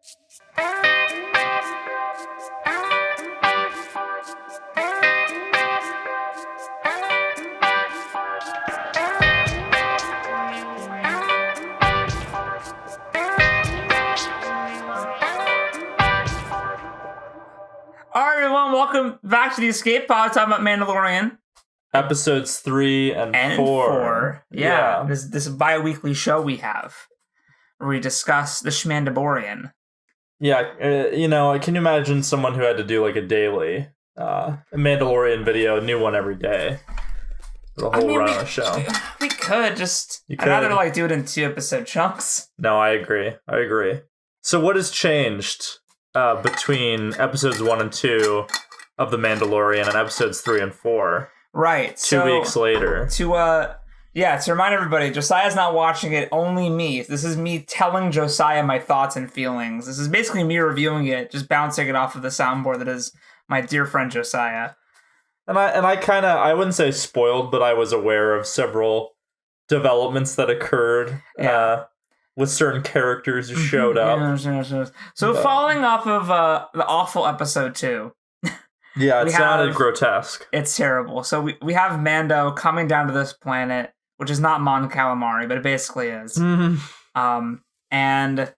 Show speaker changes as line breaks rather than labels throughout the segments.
Alright, everyone, welcome back to the Escape Pod, talking about Mandalorian.
Episodes 3 and 4.
Yeah. This bi-weekly show we have, where we discuss the Shmandalorian.
Yeah, can you imagine someone who had to do like a daily Mandalorian video, a new one every day? The whole run of the show.
We could I'd rather like do it in 2-episode chunks.
No, I agree. So what has changed between episodes 1 and 2 of The Mandalorian and episodes 3 and 4?
Right.
2 weeks later.
To remind everybody, Josiah's not watching it, only me. This is me telling Josiah my thoughts and feelings. This is basically me reviewing it, just bouncing it off of the soundboard that is my dear friend Josiah.
And I wouldn't say spoiled, but I was aware of several developments that occurred with certain characters who showed up.
Yes. So following off of the awful episode 2.
Yeah, it sounded grotesque.
It's terrible. So we have Mando coming down to this planet, which is not Mon Calamari, but it basically is.
Mm-hmm.
And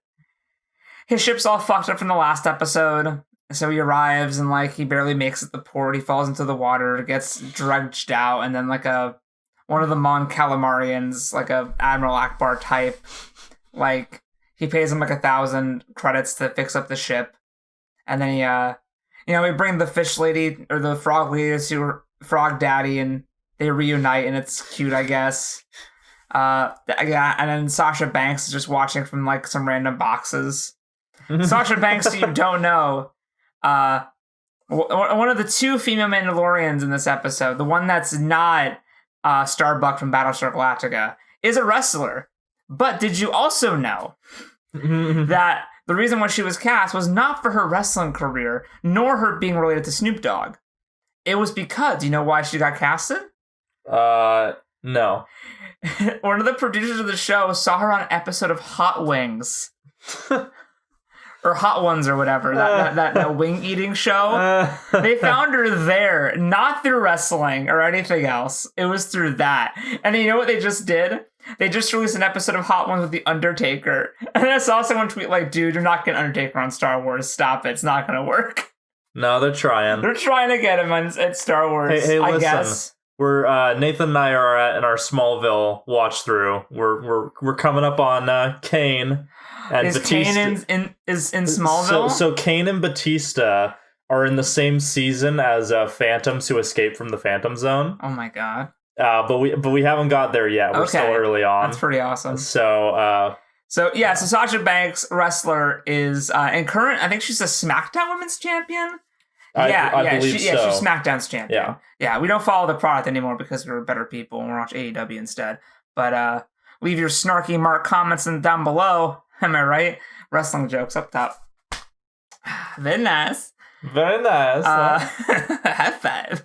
his ship's all fucked up from the last episode. So he arrives and like he barely makes it to the port. He falls into the water, gets dredged out, and then like one of the Mon Calamarians, like a Admiral Akbar type, like he pays him like 1,000 credits to fix up the ship, and then we bring the fish lady or the frog lady to Frog Daddy, and they reunite, and it's cute, I guess. And then Sasha Banks is just watching from like some random boxes. Sasha Banks, who you don't know, one of the 2 female Mandalorians in this episode, the one that's not Starbuck from Battlestar Galactica, is a wrestler. But did you also know that the reason why she was cast was not for her wrestling career, nor her being related to Snoop Dogg? It was because, you know why she got casted?
No.
One of the producers of the show saw her on an episode of Hot Wings. Or Hot Ones or whatever, that wing eating show. They found her there, not through wrestling or anything else. It was through that. And you know what they just did? They just released an episode of Hot Ones with The Undertaker. And I saw someone tweet like, dude, you're not getting Undertaker on Star Wars. Stop it. It's not going to work.
No, they're trying.
They're trying to get him at Star Wars,
hey,
I
listen.
guess.
We're Nathan and I are in our Smallville watch through. We're coming up on Kane. And
is
Batista,
Kane in Smallville?
So Kane and Batista are in the same season as Phantoms who escaped from the Phantom Zone.
Oh my god!
But we haven't got there yet. We're still early on.
That's pretty awesome.
So
Sasha Banks, wrestler, is in current. I think she's a SmackDown Women's Champion.
I believe so.
Yeah, she's SmackDown's champion.
Yeah,
we don't follow the product anymore because we're better people and we watch AEW instead. But leave your snarky mark comments down below. Am I right? Wrestling jokes up top. Very nice.
Very nice.
High five.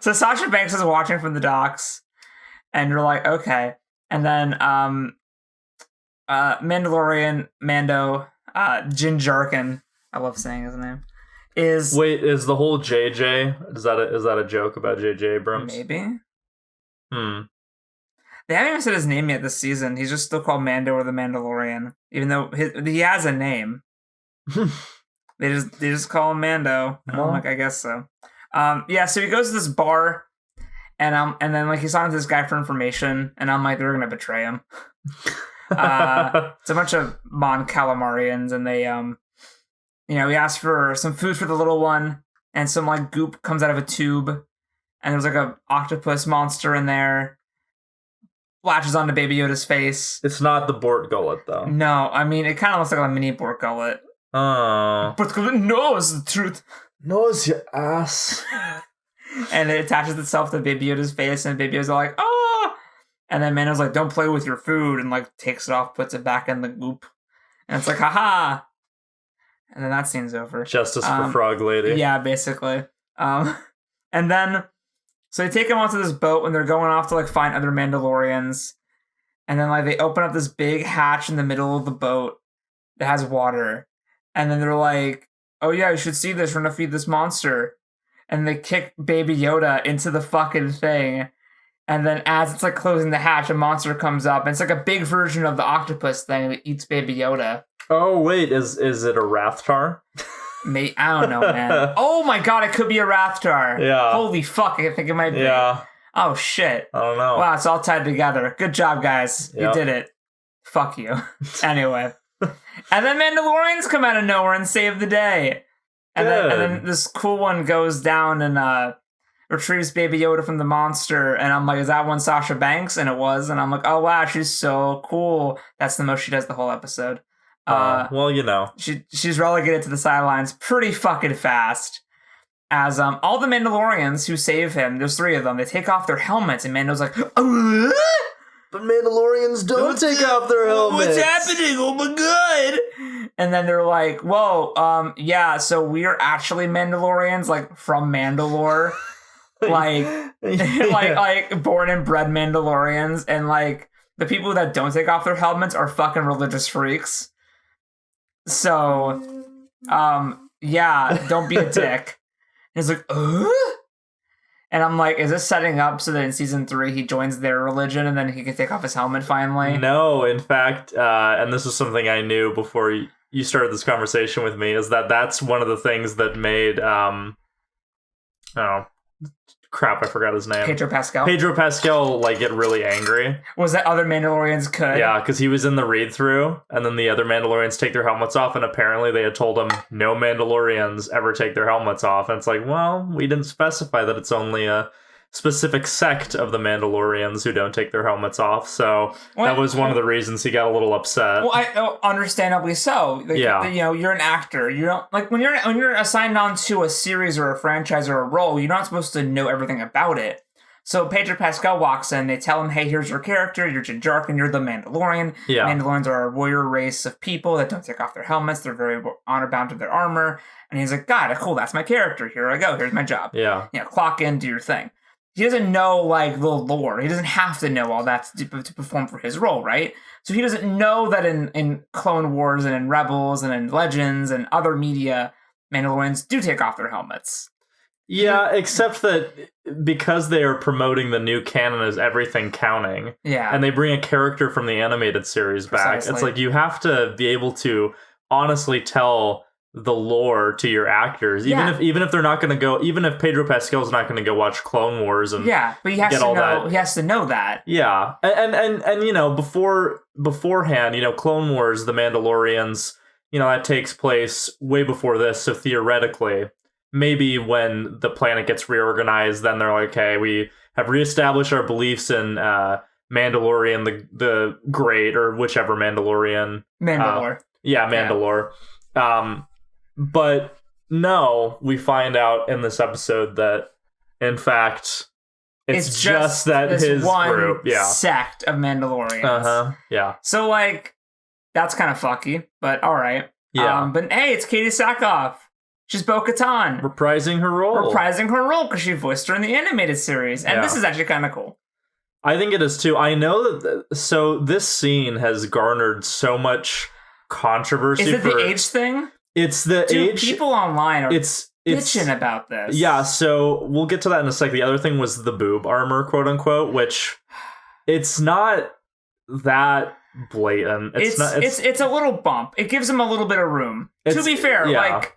So Sasha Banks is watching from the docks, and you're like, okay. And then Mandalorian Mando Jin Jarkin, I love saying his name, is
the whole JJ? Is that a joke about JJ Abrams?
Maybe. They haven't even said his name yet this season. He's just still called Mando or the Mandalorian, even though he has a name. They just call him Mando. And I'm like, I guess so. So he goes to this bar, and then like he's on to this guy for information, and I'm like, they're gonna betray him. It's a bunch of Mon Calamarians, and they he asked for some food for the little one, and some like goop comes out of a tube, and there's like a octopus monster in there. Latches onto Baby Yoda's face.
It's not the Bort Gullet, though.
No, I mean, it kind of looks like a mini Bort Gullet.
Bort
Gullet knows the truth.
Knows your ass.
And it attaches itself to Baby Yoda's face, and Baby Yoda's like, oh! And then Mando's like, don't play with your food, and like takes it off, puts it back in the goop. And it's like, haha! And then that scene's over.
Justice for Frog Lady.
Yeah, basically. And then... So they take him onto this boat when they're going off to like find other Mandalorians. And then like they open up this big hatch in the middle of the boat. that has water. And then they're like, oh yeah, you should see this. We're gonna feed this monster. And they kick Baby Yoda into the fucking thing. And then as it's like closing the hatch, a monster comes up. And it's like a big version of the octopus thing that eats Baby Yoda.
Oh, wait, is it a Rathtar?
I don't know, man. Oh my god, it could be a Rathtar.
Yeah.
Holy fuck, I think it might be.
Yeah.
Oh shit.
I don't know.
Wow, it's all tied together. Good job, guys.
Yep.
You did it. Fuck you. Anyway. And then Mandalorians come out of nowhere and save the day. And then this cool one goes down and retrieves Baby Yoda from the monster. And I'm like, is that one Sasha Banks? And it was. And I'm like, oh wow, she's so cool. That's the most she does the whole episode.
Well, you know.
She's relegated to the sidelines pretty fucking fast. As all the Mandalorians who save him, there's 3 of them, they take off their helmets, and Mando's like,
but Mandalorians don't take off their helmets.
What's happening? Oh my god! And then they're like, whoa, yeah, so we're actually Mandalorians, like, from Mandalore. like, like, born and bred Mandalorians, and, like, the people that don't take off their helmets are fucking religious freaks. So, yeah, don't be a dick. And he's like, And I'm like, is this setting up so that in season 3 he joins their religion and then he can take off his helmet finally?
No, in fact, and this was something I knew before you started this conversation with me, is that's one of the things that made, crap, I forgot his name.
Pedro
Pascal, like, get really angry.
Was that other Mandalorians could?
Yeah, because he was in the read-through, and then the other Mandalorians take their helmets off, and apparently they had told him no Mandalorians ever take their helmets off. And it's like, well, we didn't specify that it's only a specific sect of the Mandalorians who don't take their helmets off, so that was one of the reasons he got a little upset.
Well, understandably so. Like,
yeah.
You know, you're an actor. You don't, like, when you're assigned on to a series or a franchise or a role, you're not supposed to know everything about it. So Pedro Pascal walks in, they tell him, hey, here's your character, you're Din Djarin, you're the Mandalorian.
Yeah.
Mandalorians are a warrior race of people that don't take off their helmets, they're very honor-bound to their armor. And he's like, God, cool, that's my character, here I go, here's my job.
Yeah.
You know, clock in, do your thing. He doesn't know, like, the lore. He doesn't have to know all that to perform for his role, right? So he doesn't know that in Clone Wars and in Rebels and in Legends and other media, Mandalorians do take off their helmets.
Yeah, except that because they are promoting the new canon as everything counting, and they bring a character from the animated series back, it's like you have to be able to honestly tell the lore to your actors, even if they're not going to go, even if Pedro Pascal's not going to go watch Clone Wars and
but he has to know that.
Yeah, and you know, beforehand, you know, Clone Wars, the Mandalorians, you know, that takes place way before this, so theoretically, maybe when the planet gets reorganized, then they're like, okay, we have reestablished our beliefs in Mandalorian the Great, or whichever Mandalorian.
Mandalore.
Mandalore. Yeah. But no, we find out in this episode that, in fact, it's just that his
one
group,
sect of Mandalorians.
Yeah.
So, like, that's kind of fucky, but all right.
Yeah.
But hey, it's Katie Sackhoff. She's Bo-Katan.
Reprising her role
because she voiced her in the animated series, and this is actually kind of cool.
I think it is too. I know that. So this scene has garnered so much controversy.
Is it the age thing?
It's the age.
People online are bitching about this.
Yeah, so we'll get to that in a sec. The other thing was the boob armor, quote unquote, which it's not that blatant.
It's a little bump. It gives them a little bit of room. To be fair, like,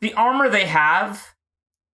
the armor they have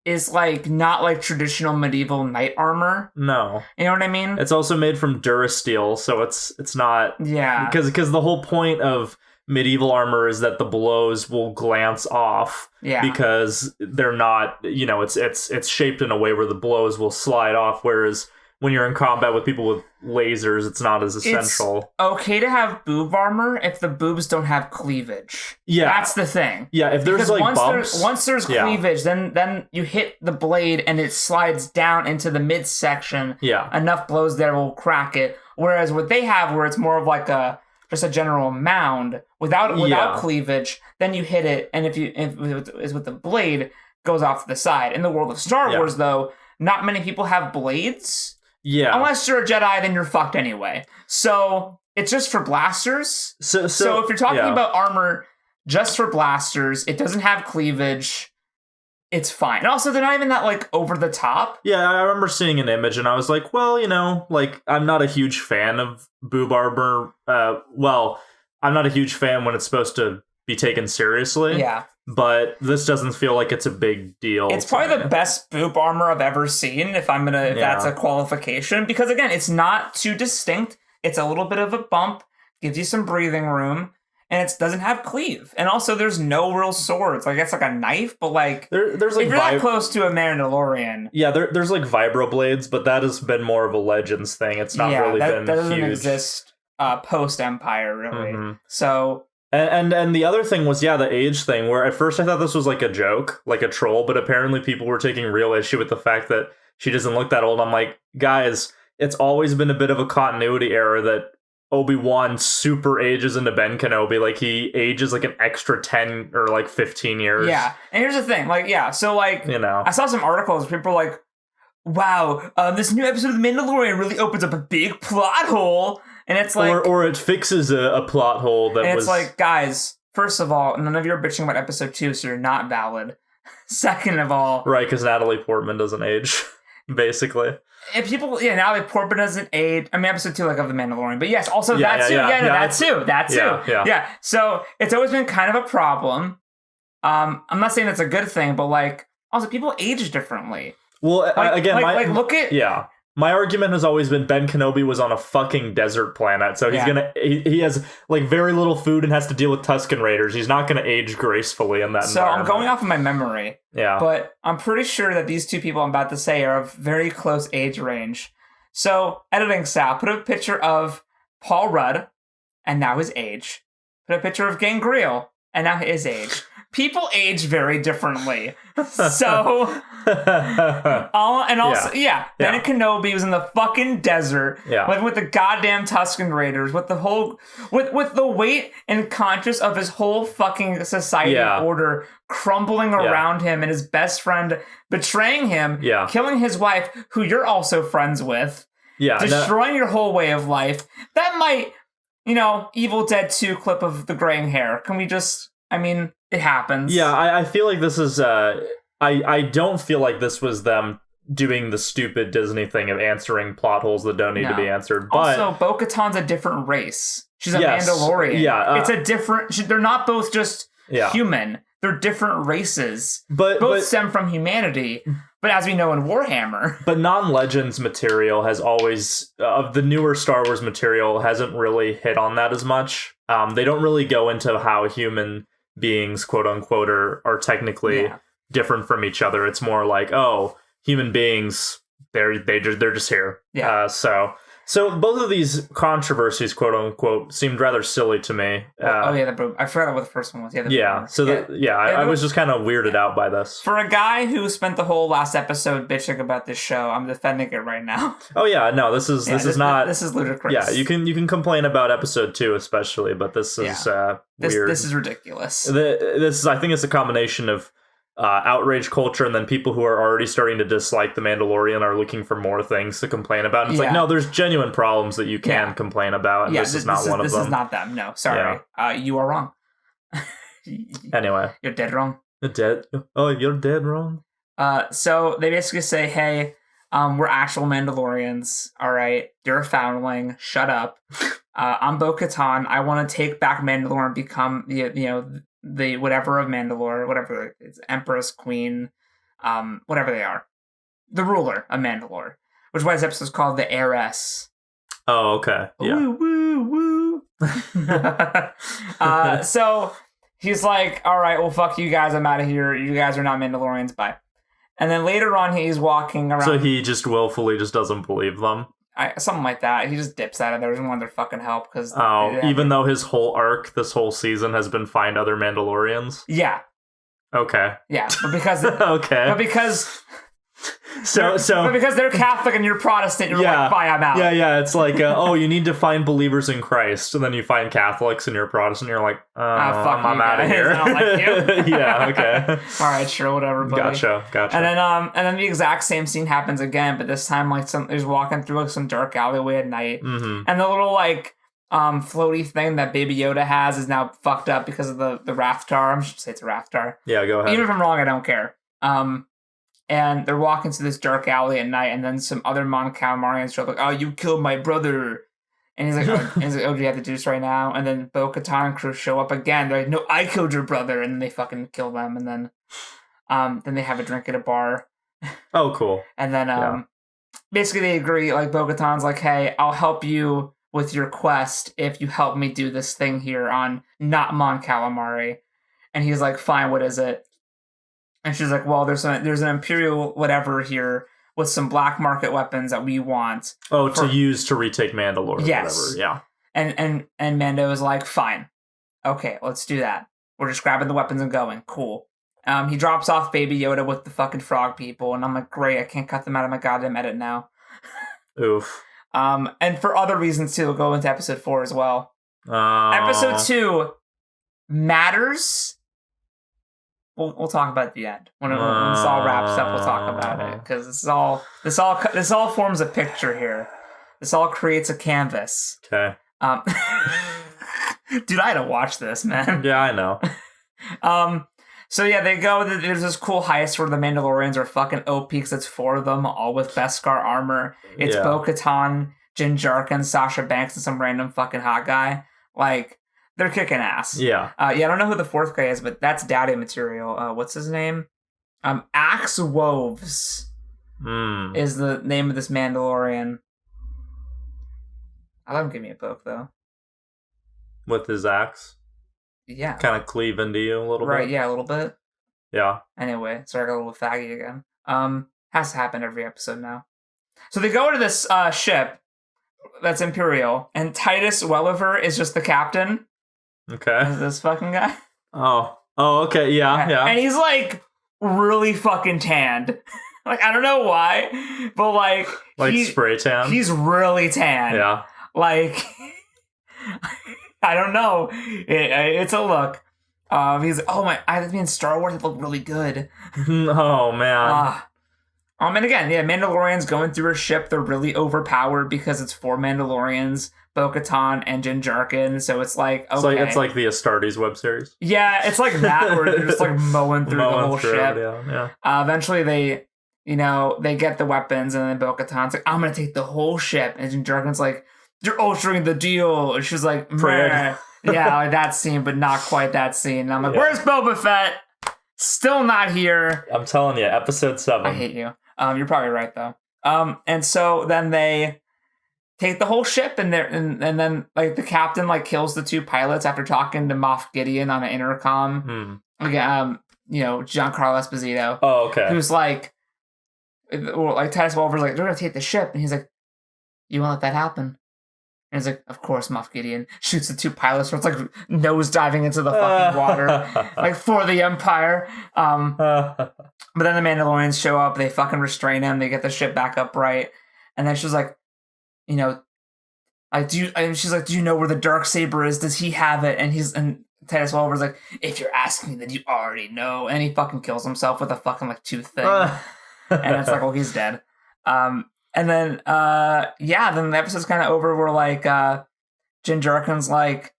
is, like, not like traditional medieval knight armor.
No.
You know what I mean?
It's also made from Durasteel, so it's not...
Yeah.
Because the whole point of medieval armor is that the blows will glance off.
Yeah.
Because they're not, you know, it's shaped in a way where the blows will slide off, whereas when you're in combat with people with lasers, it's not as essential.
It's okay to have boob armor if the boobs don't have cleavage.
Yeah.
That's the thing.
Yeah, if there's, like, bumps...
Once there's cleavage, then you hit the blade and it slides down into the midsection.
Yeah. Enough
blows there will crack it. Whereas what they have, where it's more of like just a general mound without cleavage, then you hit it, and if it's with the blade, goes off to the side. In the world of Star Wars, though, not many people have blades.
Yeah.
Unless you're a Jedi, then you're fucked anyway. So it's just for blasters.
So
if you're talking about armor just for blasters, it doesn't have cleavage. It's fine. And also, they're not even that, like, over the top.
Yeah, I remember seeing an image, and I was like, well, you know, like, I'm not a huge fan of boob armor. I'm not a huge fan when it's supposed to be taken seriously.
Yeah.
But this doesn't feel like it's a big deal.
It's probably the best boob armor I've ever seen, if that's a qualification. Because, again, it's not too distinct. It's a little bit of a bump. Gives you some breathing room. And it doesn't have cleave. And also, there's no real swords. Like, it's like a knife, but, like,
there's like
if you're that close to a Mandalorian...
Yeah, there's, like, vibroblades, but that has been more of a Legends thing. It's not really been huge.
That doesn't exist post-Empire, really.
Mm-hmm.
So...
And the other thing was, the age thing, where at first I thought this was, like, a joke, like a troll, but apparently people were taking real issue with the fact that she doesn't look that old. I'm like, guys, it's always been a bit of a continuity error that Obi-Wan super ages into Ben Kenobi. Like, he ages like an extra 10 or like 15 years.
Yeah. And here's the thing. Like, so like,
you know,
I saw some articles where people were like, wow, this new episode of The Mandalorian really opens up a big plot hole. And it's like...
Or it fixes a plot hole that
and it's like, guys, first of all, none of you are bitching about episode 2, so you're not valid. Second of all...
Right, because Natalie Portman doesn't age, basically.
If people, Natalie Portman doesn't age. I mean, episode 2, like, of The Mandalorian. But yes, also that too. That too. Yeah. So it's always been kind of a problem. I'm not saying it's a good thing, but, like, also people age differently.
Well,
like,
again,
look at...
Yeah. My argument has always been Ben Kenobi was on a fucking desert planet, so he has, like, very little food and has to deal with Tusken Raiders. He's not gonna age gracefully in that environment.
So I'm going off of my memory.
Yeah.
But I'm pretty sure that these two people I'm about to say are of very close age range. So, editing Sal, put a picture of Paul Rudd, and now his age. Put a picture of Gangrel, and now his age. People age very differently. So, Ben Kenobi was in the fucking desert, living with the goddamn Tusken Raiders, with the whole, with the weight and conscious of his whole fucking society order crumbling around him, and his best friend betraying him, killing his wife, who you're also friends with, destroying your whole way of life. That might, Evil Dead 2 clip of the graying hair. Can we just, it happens.
Yeah, I feel like this is, I don't feel like this was them doing the stupid Disney thing of answering plot holes that don't need to be answered. But
also, Bo-Katan's a different race. She's a Mandalorian.
Yeah.
It's a different... They're not both just human. They're different races.
Both
stem from humanity. But as we know in Warhammer...
But non-Legends material has always... of the newer Star Wars material, hasn't really hit on that as much. They don't really go into how human beings, quote-unquote, are technically different from each other. It's more like, human beings, they're just here.
Yeah.
So both of these controversies, quote unquote, seemed rather silly to me.
I forgot what the first one was.
I was just kind of weirded out by this.
For a guy who spent the whole last episode bitching about this show, I'm defending it right now.
Oh yeah, no, this is
ludicrous.
Yeah, you can complain about episode 2 especially, but this is weird.
This is ridiculous.
I think it's a combination of outrage culture, and then people who are already starting to dislike The Mandalorian are looking for more things to complain about. And it's like, no, there's genuine problems that you can complain about, and this is not one of them.
This is not them. No, sorry. You are wrong.
Anyway.
You're dead wrong.
You're dead wrong?
So they basically say, hey, we're actual Mandalorians, alright? You're a foundling. Shut up. I'm Bo-Katan. I want to take back Mandalore and become, the whatever of Mandalore, whatever it's Empress, Queen, whatever they are. The ruler of Mandalore. Which is why this episode is called The Heiress.
Oh, okay. Yeah.
Woo, woo, woo. So he's like, alright, well, fuck you guys, I'm out of here. You guys are not Mandalorians, bye. And then later on, he's walking around.
So he just willfully just doesn't believe them?
Something like that. He just dips out of there. Doesn't want their fucking help.
Even though his whole arc, this whole season, has been find other Mandalorians?
Yeah.
Okay.
Yeah, but because...
okay.
But because...
But
because they're Catholic and you're Protestant, you're like, bye, I'm out.
Yeah, it's like, you need to find believers in Christ, and then you find Catholics and you're Protestant, and you're like, I'm out of here.
I don't like you.
Yeah, okay.
Alright, sure, whatever, buddy.
Gotcha.
And then the exact same scene happens again, but this time, like, he's walking through, like, some dark alleyway at night, and the little, like, floaty thing that Baby Yoda has is now fucked up because of the Rathtar. I should say it's a Rathtar.
Yeah, go ahead.
Even if I'm wrong, I don't care. And they're walking through this dark alley at night, and then some other Mon Calamarians show up, like, oh, you killed my brother. And he's like, oh, do you have to do this right now? And then Bo-Katan and crew show up again. They're like, no, I killed your brother. And then they fucking kill them. And then they have a drink at a bar.
Oh, cool.
And then basically they agree, like, Bo-Katan's like, hey, I'll help you with your quest if you help me do this thing here on not Mon Calamari. And he's like, fine, what is it? And she's like, well, there's an Imperial whatever here with some black market weapons that we want.
Oh, to use to retake Mandalore or whatever. Yeah.
And Mando is like, fine. Okay, let's do that. We're just grabbing the weapons and going. Cool. He drops off Baby Yoda with the fucking frog people, and I'm like, great, I can't cut them out of my goddamn edit now.
Oof.
And for other reasons, too, we'll go into episode 4 as well. Episode 2 matters. We'll talk about it at the end. When this all wraps up, we'll talk about it. Because this all forms a picture here. This all creates a canvas.
Okay.
Dude, I had to watch this, man.
Yeah, I know.
So yeah, they go. There's this cool heist where the Mandalorians are fucking OP because it's 4 of them, all with Beskar armor. It's Bo-Katan, Din Djarin, Sasha Banks, and some random fucking hot guy. Like, they're kicking ass.
Yeah.
I don't know who the 4th guy is, but that's daddy material. What's his name? Axe Woves is the name of this Mandalorian. I'll let him give me a poke, though.
With his axe?
Yeah.
Kind of cleave into you a little bit?
Right, yeah, a little bit.
Yeah.
Anyway, sorry, I got a little faggy again. Has to happen every episode now. So they go to this ship that's Imperial, and Titus Welliver is just the captain.
Okay.
This fucking guy.
Oh, okay, yeah.
And he's, like, really fucking tanned. Like, I don't know why, but, like...
spray tan?
He's really tan.
Yeah.
Like... I don't know. It's a look. He's like, oh my... I mean, Star Wars, it looked really good.
Oh, man.
And again, yeah, Mandalorians going through a ship, they're really overpowered because it's 4 Mandalorians, Bo-Katan and Din Djarin, so it's like, okay.
It's like the Astartes web series.
Yeah, it's like that, where they're just like mowing through the whole ship.
Yeah.
Eventually they get the weapons, and then Bo-Katan's like, I'm gonna take the whole ship, and Din Djarin's like, you're altering the deal, and she's like, meh. Yeah, like that scene, but not quite that scene. And I'm like, where's Boba Fett? Still not here.
I'm telling you, episode 7.
I hate you. You're probably right though. And so then they take the whole ship, and then like the captain like kills the 2 pilots after talking to Moff Gideon on an intercom. Giancarlo Esposito.
Oh, okay.
Who's like Titus Welliver's like, they're gonna take the ship, and he's like, you won't let that happen. And he's like, of course, Moff Gideon. Shoots the 2 pilots, so it's like nose diving into the fucking water, like for the Empire. But then the Mandalorians show up, they fucking restrain him, they get the ship back upright, and then she's like, she's like, do you know where the Darksaber is? Does he have it? And Titus Welliver's like, if you're asking me, then you already know. And he fucking kills himself with a fucking like tooth thing. And it's like, well, he's dead. And then, then the episode's kind of over where, like, Din Djarin's like,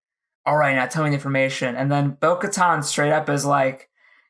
all right, now tell me the information. And then Bo-Katan straight up is like,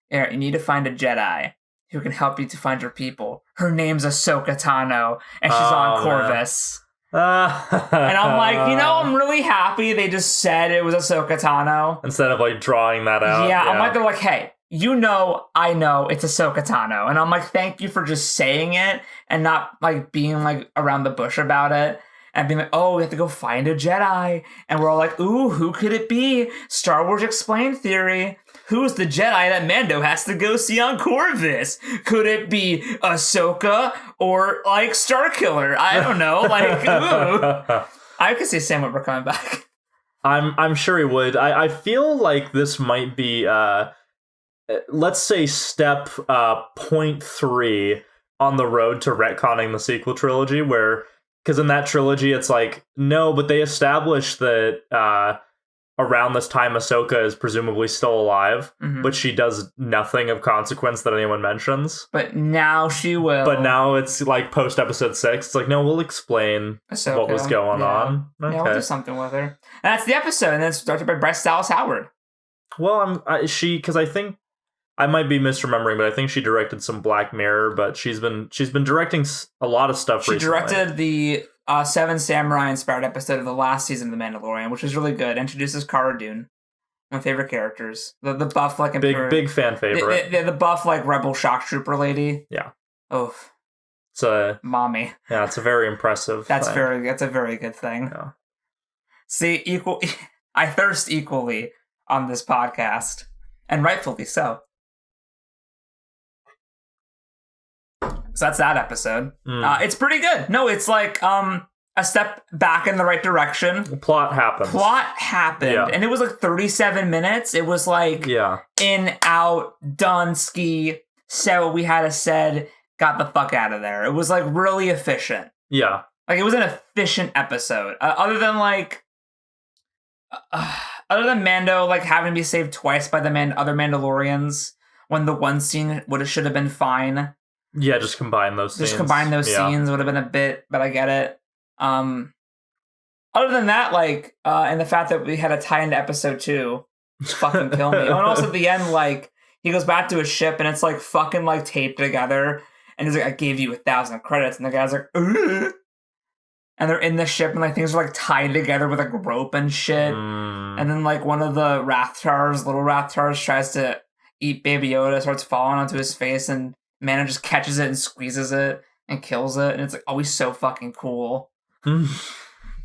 you need to find a Jedi who can help you to find your people. Her name's Ahsoka Tano, and she's on Corvus. And I'm like, I'm really happy they just said it was Ahsoka Tano.
Instead of, like, drawing that out.
Yeah, I'm like, they're like, hey, I know it's Ahsoka Tano. And I'm like, thank you for just saying it and not like being like around the bush about it and being like, oh, we have to go find a Jedi. And we're all like, ooh, who could it be? Star Wars Explained theory. Who's the Jedi that Mando has to go see on Corvus? Could it be Ahsoka or like Starkiller? I don't know. Like, ooh. I could see Sam Witwer coming back.
I'm sure he would. I feel like this might be let's say step 0.3 on the road to retconning the sequel trilogy, where, because in that trilogy it's like, no, but they established that around this time Ahsoka is presumably still alive,
Mhm.
but she does nothing of consequence that anyone mentions.
But now she will.
But now it's like post episode 6. It's like, no, we'll explain
Ahsoka.
what was going on. Okay.
Yeah, we'll do something with her. And that's the episode, and it's directed by Bryce Dallas Howard.
Well, because I think I might be misremembering, but I think she directed some Black Mirror, but she's been directing a lot of stuff recently.
She directed the Seven Samurai inspired episode of the last season of The Mandalorian, which is really good. Introduces Cara Dune, my favorite characters. The buff like
big fan favorite.
The buff like rebel shock trooper lady.
Yeah.
Oh.
It's a
mommy.
Yeah, it's a very impressive.
That's a very good thing.
Yeah.
See, I thirst equally on this podcast, and rightfully so. So that's that episode. It's pretty good. No, it's like a step back in the right direction.
The plot happened.
Yeah. And it was like 37 minutes. It was like in, out, done, ski, said what we had to said, got the fuck out of there. It was like really efficient.
Yeah.
Like it was an efficient episode. Other than Mando like having to be saved twice by the other Mandalorians when the one scene should have been fine.
Yeah, just combine those scenes.
Scenes would have been a bit, but I get it. Other than that, and the fact that we had a tie into episode 2, fucking kill me. Oh, and also at the end, like, he goes back to his ship and it's like fucking like taped together. And he's like, I gave you 1,000 credits. And the guy's like, ugh. And they're in the ship and like things are like tied together with like rope and shit. And then like one of the little Rathtars tries to eat Baby Yoda, starts falling onto his face, and Mando just catches it and squeezes it and kills it, and it's like always so fucking cool. And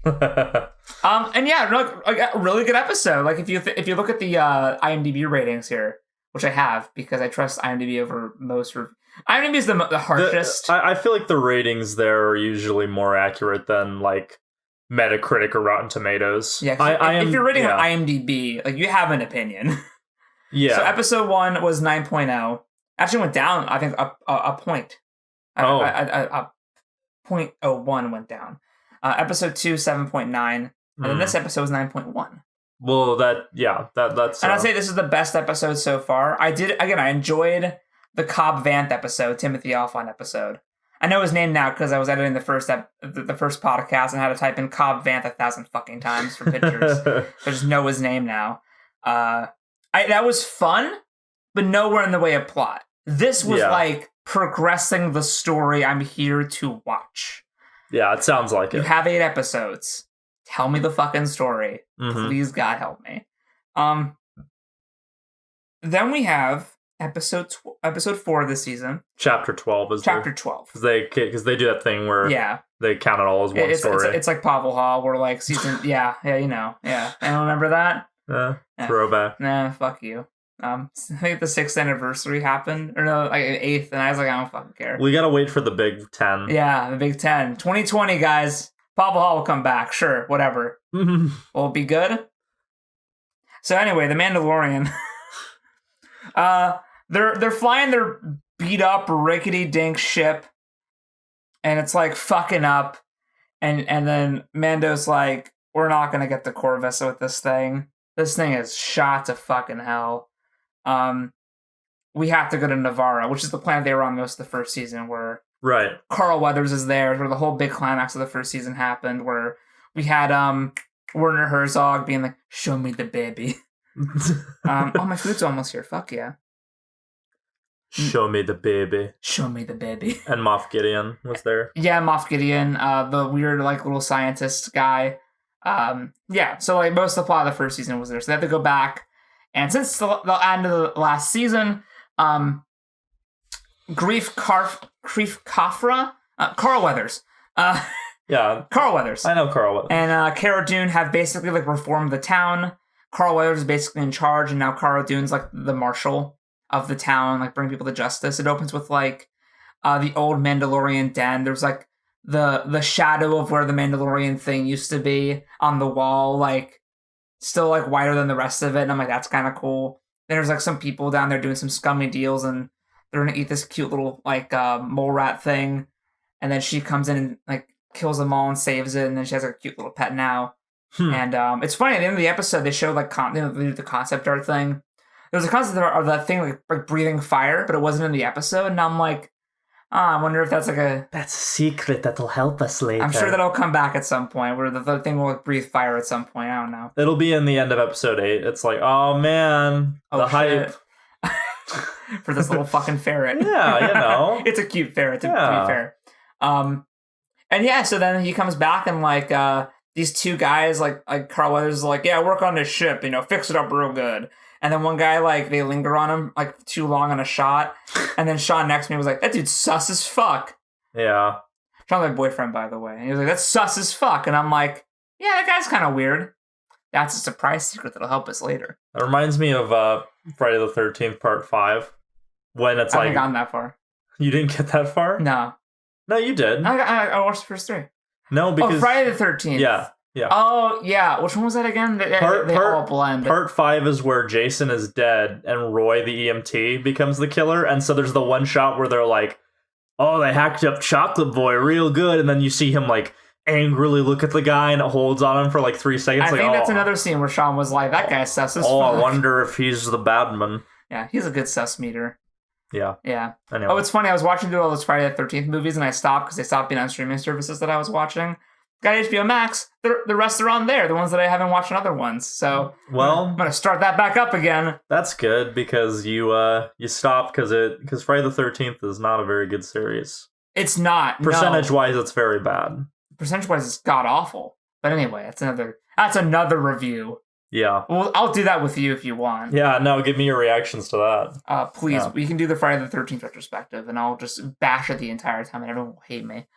yeah, a really good episode. Like if you look at the IMDb ratings here, which I have because I trust IMDb over most. IMDb is the harshest.
I feel like the ratings there are usually more accurate than like Metacritic or Rotten Tomatoes.
Yeah, if you're rating on IMDb, like you have an opinion.
Yeah.
So episode 1 was 9.0. Actually went down, I think, a point. A 0.01 went down. Episode 2, 7.9. And then this episode was 9.1.
Well, that's...
And I'd say this is the best episode so far. I enjoyed the Cobb Vanth episode, Timothy Olyphant episode. I know his name now because I was editing the first podcast and had to type in Cobb Vanth 1,000 fucking times for pictures. I just know his name now. That was fun, but nowhere in the way of plot. This was like progressing the story I'm here to watch.
Yeah, it sounds like
You
it.
have 8 episodes. Tell me the fucking story. Please, God help me. Then we have episode 4 of the season.
Chapter 12 is
Chapter 12.
Because they do that thing where they count it all as one story.
It's like Pavel Hall, where like season you know. I don't remember that.
Throwback.
Nah, fuck you. I think the 6th anniversary happened, or no, like 8th, and I was like, I don't fucking care.
We gotta wait for the Big 10.
Yeah, the Big 10. 2020, guys. Pavel Hall will come back. Sure, whatever. Will it be good? So anyway, the Mandalorian. They're flying their beat up rickety dink ship, and it's like fucking up, and then Mando's like, we're not gonna get the core vessel with this thing. This thing is shot to fucking hell. We have to go to Navarro, which is the planet they were on most of the first season, where Carl Weathers is there, where the whole big climax of the first season happened, where we had Werner Herzog being like, show me the baby. Oh, my food's almost here. Fuck yeah.
Show me the baby.
Show me the baby.
And Moff Gideon was there.
Yeah, Moff Gideon, the weird like little scientist guy. So like most of the plot of the first season was there, so they had to go back. And since the end of the last season, Grief Kafra, Carl Weathers. Carl Weathers.
I know Carl Weathers.
And Cara Dune have basically like reformed the town. Carl Weathers is basically in charge, and now Cara Dune's like the marshal of the town, like bring people to justice. It opens with like the old Mandalorian den. There's like the shadow of where the Mandalorian thing used to be on the wall, like still like wider than the rest of it. And I'm like, that's kind of cool. Then there's like some people down there doing some scummy deals, and they're gonna eat this cute little like mole rat thing. And then she comes in and like kills them all and saves it. And then she has a cute little pet now. And it's funny, at the end of the episode, they show like they do the concept art thing. There was a concept art of that thing like breathing fire, but it wasn't in the episode. And I'm like, I wonder if that's like
that's a secret that'll help us later.
I'm sure that'll come back at some point, where the thing will like, breathe fire at some point. I don't know.
It'll be in the end of episode 8. It's like, oh man, the hype.
For this little fucking ferret.
Yeah,
It's a cute ferret, to be fair. And yeah, so then he comes back and like these two guys, like Carl Weathers is like, yeah, work on this ship, fix it up real good. And then one guy, like, they linger on him, like, too long on a shot. And then Sean next to me was like, that dude's sus as fuck.
Yeah.
Sean's my boyfriend, by the way. And he was like, that's sus as fuck. And I'm like, yeah, that guy's kind of weird. That's a surprise secret that'll help us later.
It reminds me of Friday the 13th, Part 5. When it's
I haven't gotten that far.
You didn't get that far?
No.
No, you did.
I watched the first 3.
No, because...
Friday the 13th.
Yeah.
Oh, yeah. Which one was that again? They all blend.
Part 5 is where Jason is dead and Roy, the EMT, becomes the killer. And so there's the one shot where they're like, oh, they hacked up Chocolate Boy real good. And then you see him, like, angrily look at the guy and it holds on him for, like, 3 seconds.
I think that's another scene where Sean was like, that guy's sus as fuck.
I wonder if he's the bad man.
Yeah, he's a good sus meter.
Yeah.
Anyway. Oh, it's funny. I was watching all those Friday the 13th movies and I stopped because they stopped being on streaming services that I was watching. Got HBO Max. The rest are on there. The ones that I haven't watched on other ones. So, I'm gonna start that back up again.
That's good because you stopped because Friday the 13th is not a very good series.
It's not.
Percentage wise, it's very bad.
Percentage wise, it's god awful. But anyway, that's another review.
Yeah.
Well, I'll do that with you if you want.
Yeah. No, give me your reactions to that.
Please, we can do the Friday the 13th retrospective, and I'll just bash it the entire time, and everyone will hate me.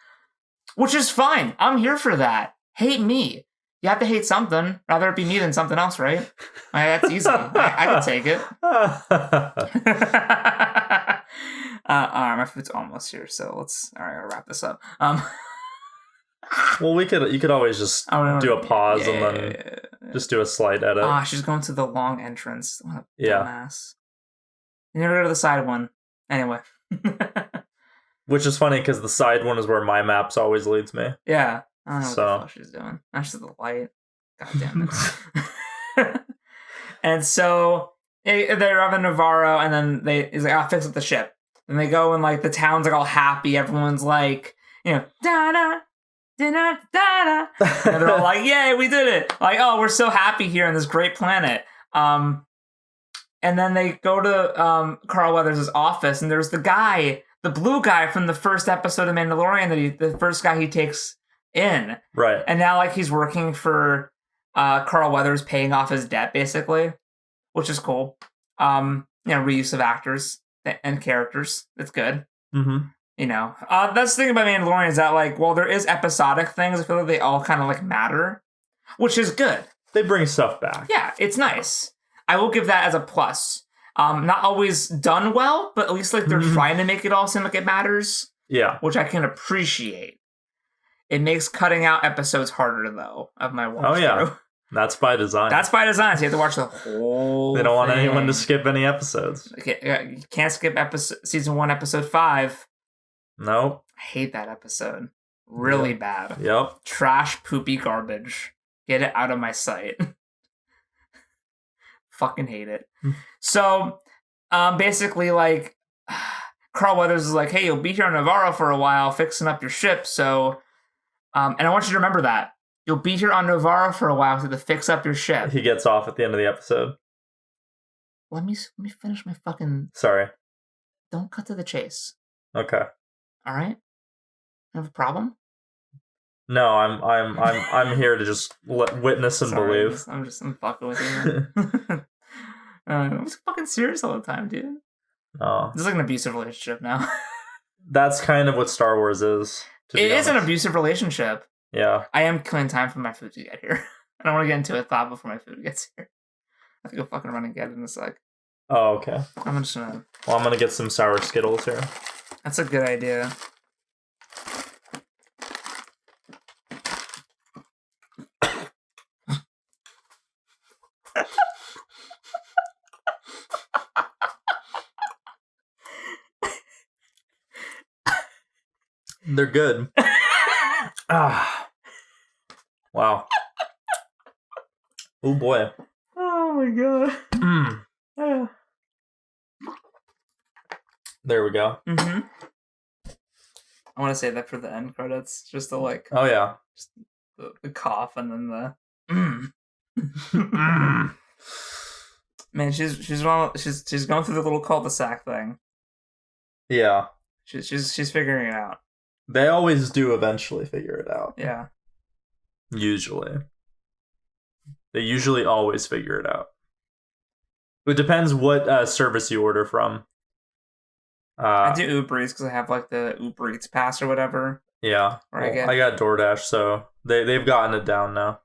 Which is fine. I'm here for that. Hate me. You have to hate something. Rather it be me than something else, right? That's easy. I can take it. Alright, my food's almost here, so I'll wrap this up.
Well, you could always just do a pause and then just do a slight edit.
She's going to the long entrance. What a dumbass. You never go to the side one. Anyway.
Which is funny because the side one is where my maps always leads me.
Yeah. I don't know what the hell she's doing. That's just the light. God damn it. And so they're up in Navarro, and then he's like, I'll fix up the ship. And they go and like the town's like all happy. Everyone's like, da da da da da. And they're all like, yay, we did it. Like, oh, we're so happy here on this great planet. And then they go to Carl Weathers' office, and there's the blue guy from the first episode of Mandalorian, the first guy he takes in.
Right.
And now, like, he's working for Carl Weathers, paying off his debt, basically, which is cool. Reuse of actors and characters. It's good.
Mm-hmm.
That's the thing about Mandalorian is that, like, while there is episodic things, I feel like they all kind of, like, matter, which is good.
They bring stuff back.
Yeah, it's nice. I will give that as a plus. Not always done well, but at least like they're trying to make it all seem like it matters.
Yeah.
Which I can appreciate. It makes cutting out episodes harder, though, of my watch.
Oh, yeah. That's by design.
That's by design, so you have to watch the whole
They don't want anyone to skip any episodes.
You can't skip season 1, episode 5.
Nope.
I hate that episode. Really bad.
Yep.
Trash, poopy garbage. Get it out of my sight. Fucking hate it. So, basically, like, Carl Weathers is like, hey, you'll be here on Navarro for a while, fixing up your ship, so, and I want you to remember that. You'll be here on Navarro for a while to fix up your ship.
He gets off at the end of the episode.
Let me finish my fucking...
Sorry.
Don't cut to the chase.
Okay.
Alright? You have a problem?
No, I'm here to just witness and believe.
I'm fucking with you. I'm just fucking serious all the time, dude.
Oh.
This is like an abusive relationship now. That's
kind of what Star Wars is.
It is an abusive relationship.
Yeah.
I am killing time for my food to get here. I don't want to get into a thought before my food gets here. I have to go fucking run and get it in a sec.
Oh, okay.
I'm just gonna...
Well, I'm gonna get some sour Skittles here.
That's a good idea.
They're good. Wow. Oh boy.
Oh my god.
Mm. There we go.
Mm-hmm. I want to say that for the end credits, just the like.
Oh yeah.
Just the cough and then the. Man, she's going through the little cul-de-sac thing.
Yeah.
She's figuring it out.
They always do eventually figure it out.
Yeah.
Usually. They usually always figure it out. It depends what service you order from.
I do Uber Eats because I have like the Uber Eats pass or whatever.
Yeah. Well, I got DoorDash, so they've gotten it down now.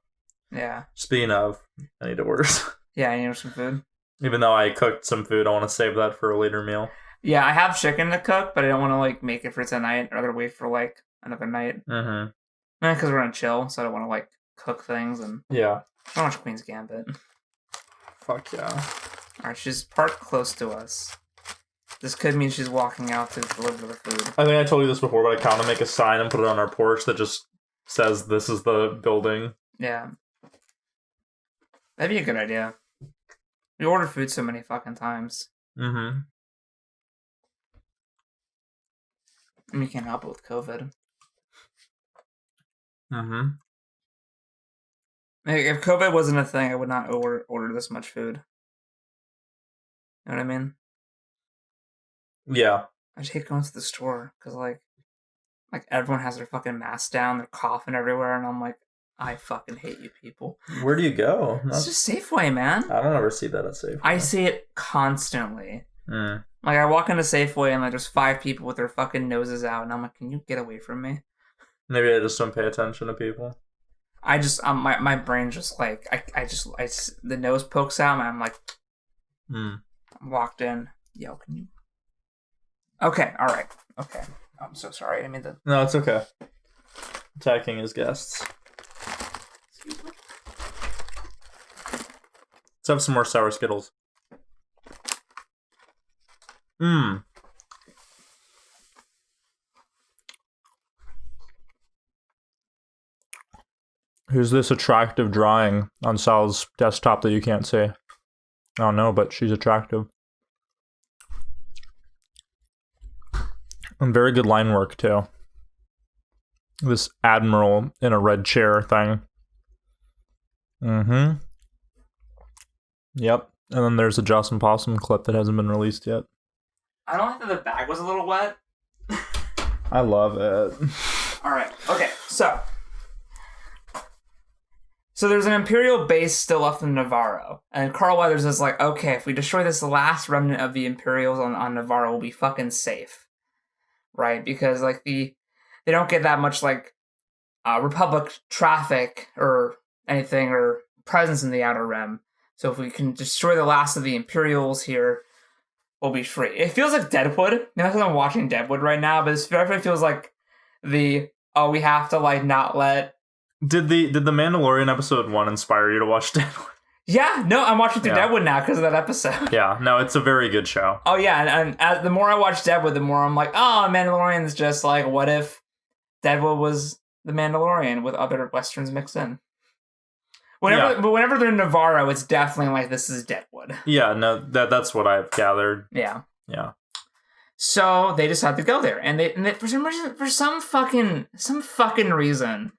Yeah.
Speaking of, I need to order some.
Yeah, I need some food.
Even though I cooked some food, I want to save that for a later meal.
Yeah, I have chicken to cook, but I don't want to like make it for tonight. I'd rather wait for like another night.
Mm-hmm.
Because we're gonna chill, so I don't want to like cook things and.
Yeah.
I watch Queen's Gambit.
Fuck yeah.
Alright, she's parked close to us. This could mean she's walking out to deliver the food.
I think I told you this before, but I kind of make a sign and put it on our porch that just says this is the building.
Yeah. That'd be a good idea. We order food so many fucking times.
Mm-hmm.
And we can't help it with COVID.
Mm-hmm.
Like, if COVID wasn't a thing, I would not order this much food. You know what I mean?
Yeah.
I just hate going to the store because like everyone has their fucking mask down, they're coughing everywhere, and I'm like, I fucking hate you people.
Where do you go?
It's just Safeway, man.
I don't ever see that at Safeway.
I see it constantly.
Mm.
Like I walk into Safeway and like there's 5 people with their fucking noses out, and I'm like, can you get away from me?
Maybe I just don't pay attention to people.
I just my brain just like I the nose pokes out and I'm like, I'm locked in. Yo, can you? Okay, all right, okay. I'm so sorry. I mean the.
No, it's okay. Attacking his guests.
Excuse me.
Let's have some more sour Skittles. Who's this attractive drawing on Sal's desktop that you can't see? I don't know, but she's attractive. And very good line work, too. This admiral in a red chair thing. Mm-hmm. Yep. And then there's a Jocelyn Possum clip that hasn't been released yet.
I don't think that the bag was a little wet.
I love it.
All right. Okay. So there's an Imperial base still left in Navarro, and Carl Weathers is like, okay, if we destroy this last remnant of the Imperials on Navarro, we'll be fucking safe, right? Because like they don't get that much like Republic traffic or anything or presence in the Outer Rim. So if we can destroy the last of the Imperials here, we'll be free. It feels like Deadwood. Not because I'm watching Deadwood right now, but it definitely feels like we have to like not let.
Did the Mandalorian episode 1 inspire you to watch Deadwood?
Yeah, no, I'm watching through Deadwood now because of that episode.
Yeah, no, it's a very good show.
Oh yeah, and the more I watch Deadwood, the more I'm like, oh, Mandalorian's just like, what if Deadwood was the Mandalorian with other westerns mixed in? But whenever they're in Navarro, it's definitely like this is Deadwood.
Yeah, no, that's what I've gathered.
Yeah.
Yeah.
So they decide to go there, and they for some fucking reason,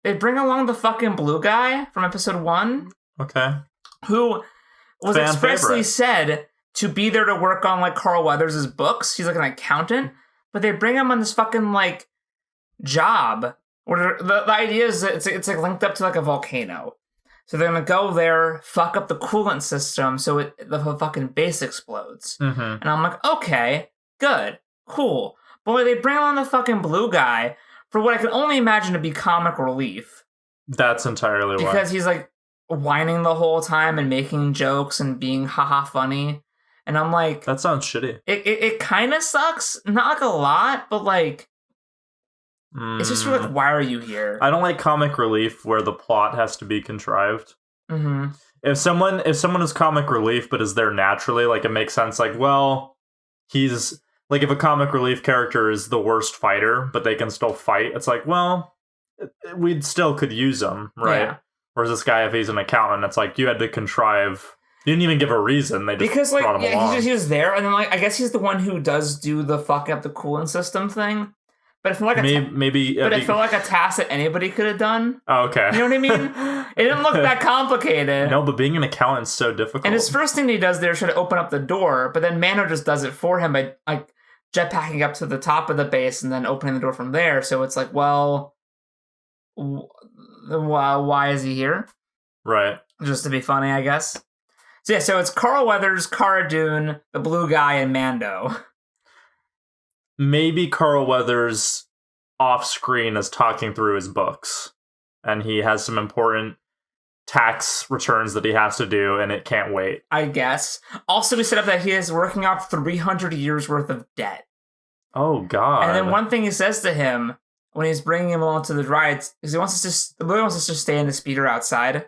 they bring along the fucking blue guy from episode 1.
Okay.
Who was expressly said to be there to work on like Carl Weathers' books. He's like an accountant, but they bring him on this fucking like job. Where the idea is that it's like linked up to like a volcano. So they're gonna go there, fuck up the coolant system, so the fucking base explodes.
Mm-hmm.
And I'm like, okay, good, cool. But when they bring on the fucking blue guy for what I can only imagine to be comic relief.
That's entirely why.
Because he's like whining the whole time and making jokes and being haha funny. And I'm like,
that sounds shitty.
It kind of sucks. Not like a lot, but like, it's just like, why are you here?
I don't like comic relief where the plot has to be contrived.
Mm-hmm.
If someone is comic relief but is there naturally, like it makes sense. Like, well, he's like, if a comic relief character is the worst fighter but they can still fight, it's like, well, we still could use them, right?
Yeah.
Whereas this guy, if he's an accountant, it's like you had to contrive. You didn't even give a reason. They just brought him along.
He was there, and then I guess he's the one who does do the fucking up the coolant system thing. But it felt like it felt like a task that anybody could have done.
Oh, okay.
You know what I mean? It didn't look that complicated.
No, but being an accountant's so difficult.
And his first thing he does there is try to open up the door, but then Mando just does it for him by jetpacking up to the top of the base and then opening the door from there. So it's like, well, why is he here?
Right.
Just to be funny, I guess. So yeah, so it's Carl Weathers, Cara Dune, the blue guy, and Mando.
Maybe Carl Weathers off screen is talking through his books, and he has some important tax returns that he has to do, and it can't wait.
I guess. Also, we set up that he is working off 300 years worth of debt.
Oh God!
And then one thing he says to him when he's bringing him along to the rides is the boy wants us to stay in the speeder outside.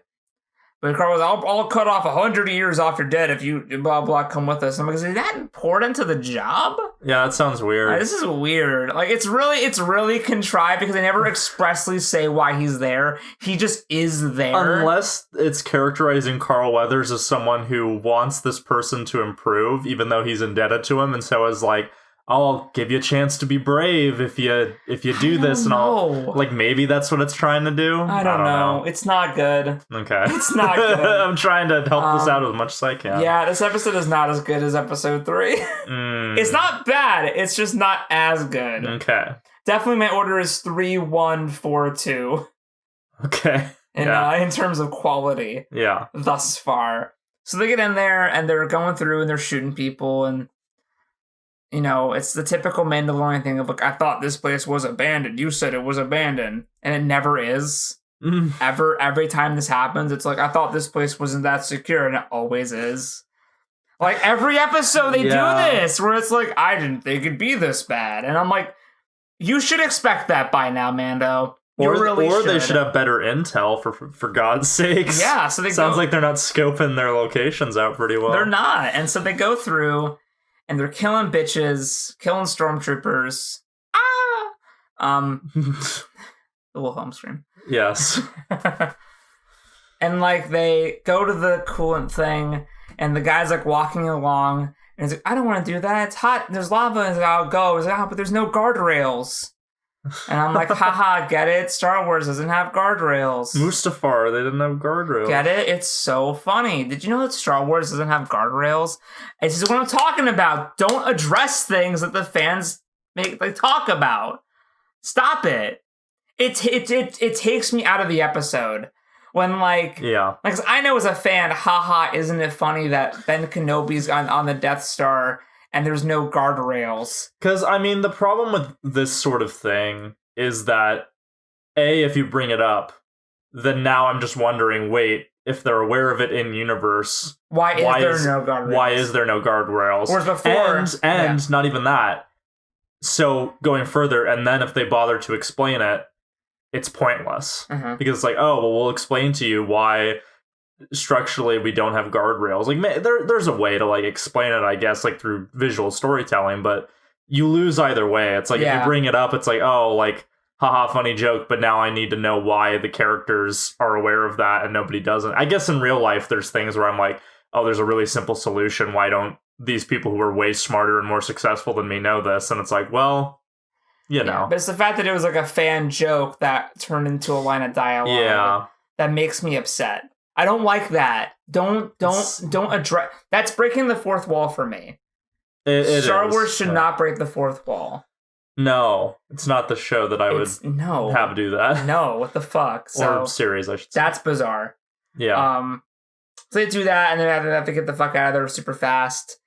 But Carl was, I'll cut off 100 years off your debt if you blah blah come with us. I'm like, is that important to the job?
Yeah, that sounds weird.
This is weird. Like it's really contrived because they never expressly say why he's there. He just is there.
Unless it's characterizing Carl Weathers as someone who wants this person to improve, even though he's indebted to him, and so is like, I'll give you a chance to be brave if you do this, and I'll maybe that's what it's trying to do.
I don't know. It's not good.
Okay,
it's not good.
I'm trying to help this out as much as I can.
Yeah, this episode is not as good as episode 3. It's not bad. It's just not as good.
Okay,
definitely my order is 3, 1, 4, 2.
Okay,
in terms of quality.
Yeah,
thus far. So they get in there and they're going through and they're shooting people and. You know, it's the typical Mandalorian thing of, like, I thought this place was abandoned. You said it was abandoned. And it never is. Ever. Every time this happens, it's like, I thought this place wasn't that secure. And it always is. Like, every episode they do this. Where it's like, I didn't think it'd be this bad. And I'm like, you should expect that by now, Mando.
Or they should have better intel, for God's sakes.
Yeah, so they
Sounds like they're not scoping their locations out pretty well.
They're not. And so they go through... And they're killing bitches, killing stormtroopers. The Wilhelm scream.
Yes.
And they go to the coolant thing, and the guy's walking along, and he's like, I don't want to do that. It's hot. There's lava. And he's like, I'll go. He's like, but there's no guardrails. And I'm like, haha, get it? Star Wars doesn't have guardrails.
Mustafar, they didn't have guardrails.
Get it? It's so funny. Did you know that Star Wars doesn't have guardrails? This is what I'm talking about. Don't address things that the fans talk about. Stop it. It takes me out of the episode. When cause I know as a fan, haha, isn't it funny that Ben Kenobi's on the Death Star and there's no guardrails.
Because, I mean, the problem with this sort of thing is that, A, if you bring it up, then now I'm just wondering, wait, if they're aware of it in universe,
why is there no guardrails?
Why is there no guardrails?
Whereas before...
And not even that. So, going further, and then if they bother to explain it, it's pointless. Because it's like, oh, well, we'll explain to you why... structurally we don't have guardrails. There's a way to explain it, I guess, through visual storytelling, but you lose either way. It's if you bring it up, it's haha, funny joke, but now I need to know why the characters are aware of that and nobody doesn't. I guess in real life there's things where I'm like, oh, there's a really simple solution. Why don't these people who are way smarter and more successful than me know this? And it's like, well, you know.
But it's the fact that it was a fan joke that turned into a line of dialogue that makes me upset. I don't like that. Don't address. That's breaking the fourth wall for me. Star Wars should not break the fourth wall.
No, it's not the show that I would have do that.
No, what the fuck?
Or series, I should say.
That's bizarre.
Yeah.
So they do that, and then they have to get the fuck out of there super fast.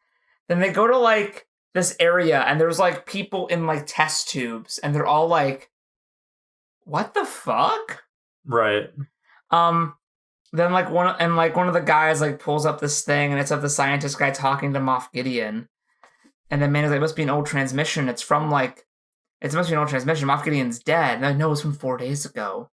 Then they go to this area, and there's people in test tubes, and they're all what the fuck?
Right.
Then one of the guys pulls up this thing and it's of the scientist guy talking to Moff Gideon, and then man is it must be an old transmission. It's from it must be an old transmission. Moff Gideon's dead. And I know it's from 4 days ago.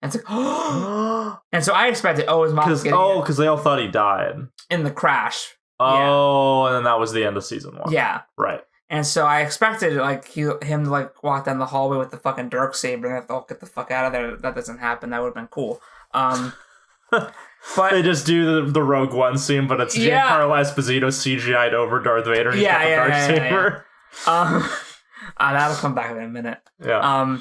And it's and so I expected it was Moff Gideon.
Because they all thought he died
in the crash.
And then that was the end of season 1.
Yeah,
right.
And so I expected him to walk down the hallway with the fucking darksaber and I'll get the fuck out of there. That doesn't happen. That would have been cool. But
they just do the Rogue One scene, but it's Giancarlo Esposito CGI'd over Darth Vader. And Darth Saber.
That'll come back in a minute.
Yeah.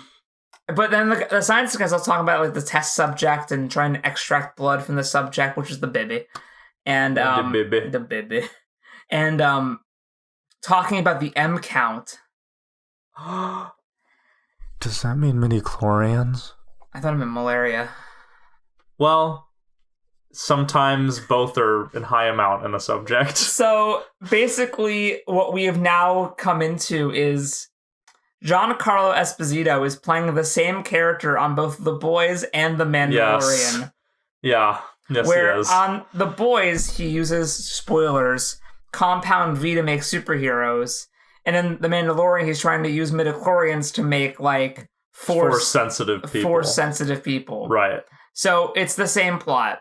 But then the science guys are talking about like the test subject and trying to extract blood from the subject, which is the baby, and the baby, and talking about the M count.
Does that mean midi-chlorians?
I thought it meant malaria.
Well, sometimes both are in high amount in a subject.
So basically, what we have now come into is Giancarlo Esposito is playing the same character on both The Boys and The Mandalorian.
Yes. Yeah. Yes,
where
he is.
On The Boys, he uses, spoilers, Compound V to make superheroes. And in The Mandalorian, he's trying to use midichlorians to make, like,
Force-sensitive people.
Force-sensitive people.
Right.
So it's the same plot.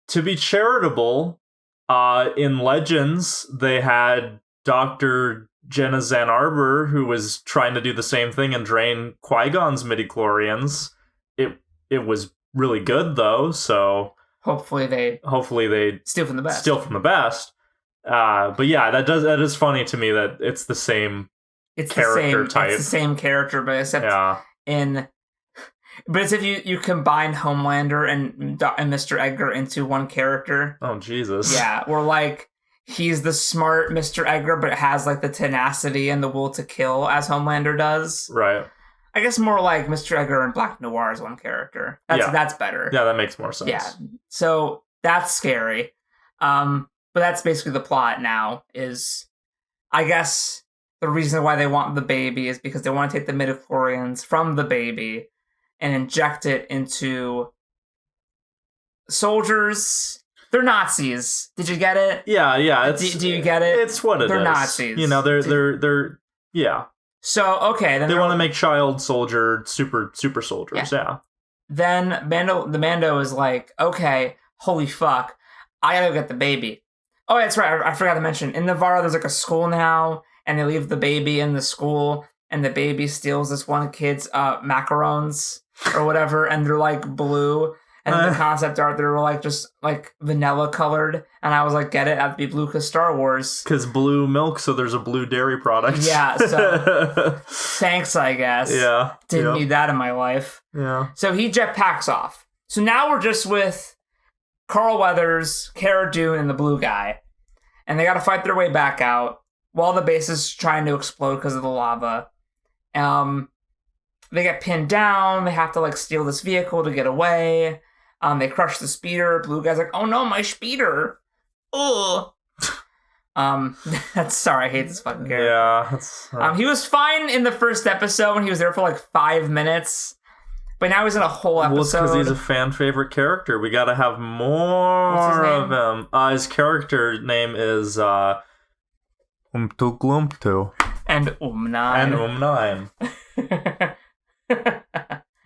To be charitable, in Legends, they had Dr. Jenna Zan Arbor, who was trying to do the same thing and drain Qui-Gon's midichlorians. It was really good, though, so... Hopefully they
steal from the best.
But yeah, that is funny to me that it's the same character type.
It's the same character, but except but it's if you combine Homelander and Mr. Edgar into one character.
Oh, Jesus.
Yeah, where like he's the smart Mr. Edgar, but has like the tenacity and the will to kill as Homelander does.
Right.
I guess more like Mr. Edgar and Black Noir is one character. That's better.
Yeah, that makes more sense.
Yeah. So that's scary. But that's basically the plot now is, I guess the reason why they want the baby is because they want to take the midichlorians from the baby and inject it into soldiers. They're Nazis. Did you get it?
Yeah.
Do you get it?
It's what they're
Nazis.
You know, they're yeah.
So okay, then
they want to make child soldier super soldiers. Yeah.
Then the Mando is like, okay, holy fuck, I gotta go get the baby. Oh, that's right. I forgot to mention. In Navarro, there's like a school now, and they leave the baby in the school, and the baby steals this one kid's macarons or whatever, and they're like blue. And the concept art, they were like just like vanilla colored, and I was like, get it? That'd be blue because Star Wars.
Because blue milk, so there's a blue dairy product.
Yeah. So thanks, I guess.
Yeah.
Didn't need that in my life.
Yeah.
So he jetpacks off. So now we're just with Carl Weathers, Cara Dune, and the blue guy, and they got to fight their way back out while the base is trying to explode because of the lava. They get pinned down. They have to like steal this vehicle to get away. They crush the speeder. Blue guy's like, "Oh no, my speeder!" Ugh. That's sorry. I hate this fucking character.
Yeah.
He was fine in the first episode when he was there for like 5 minutes, but now he's in a whole episode.
Well, it's because he's a fan favorite character. We got to have more of him. His character name is Umtuglumtu.
And
Umnine.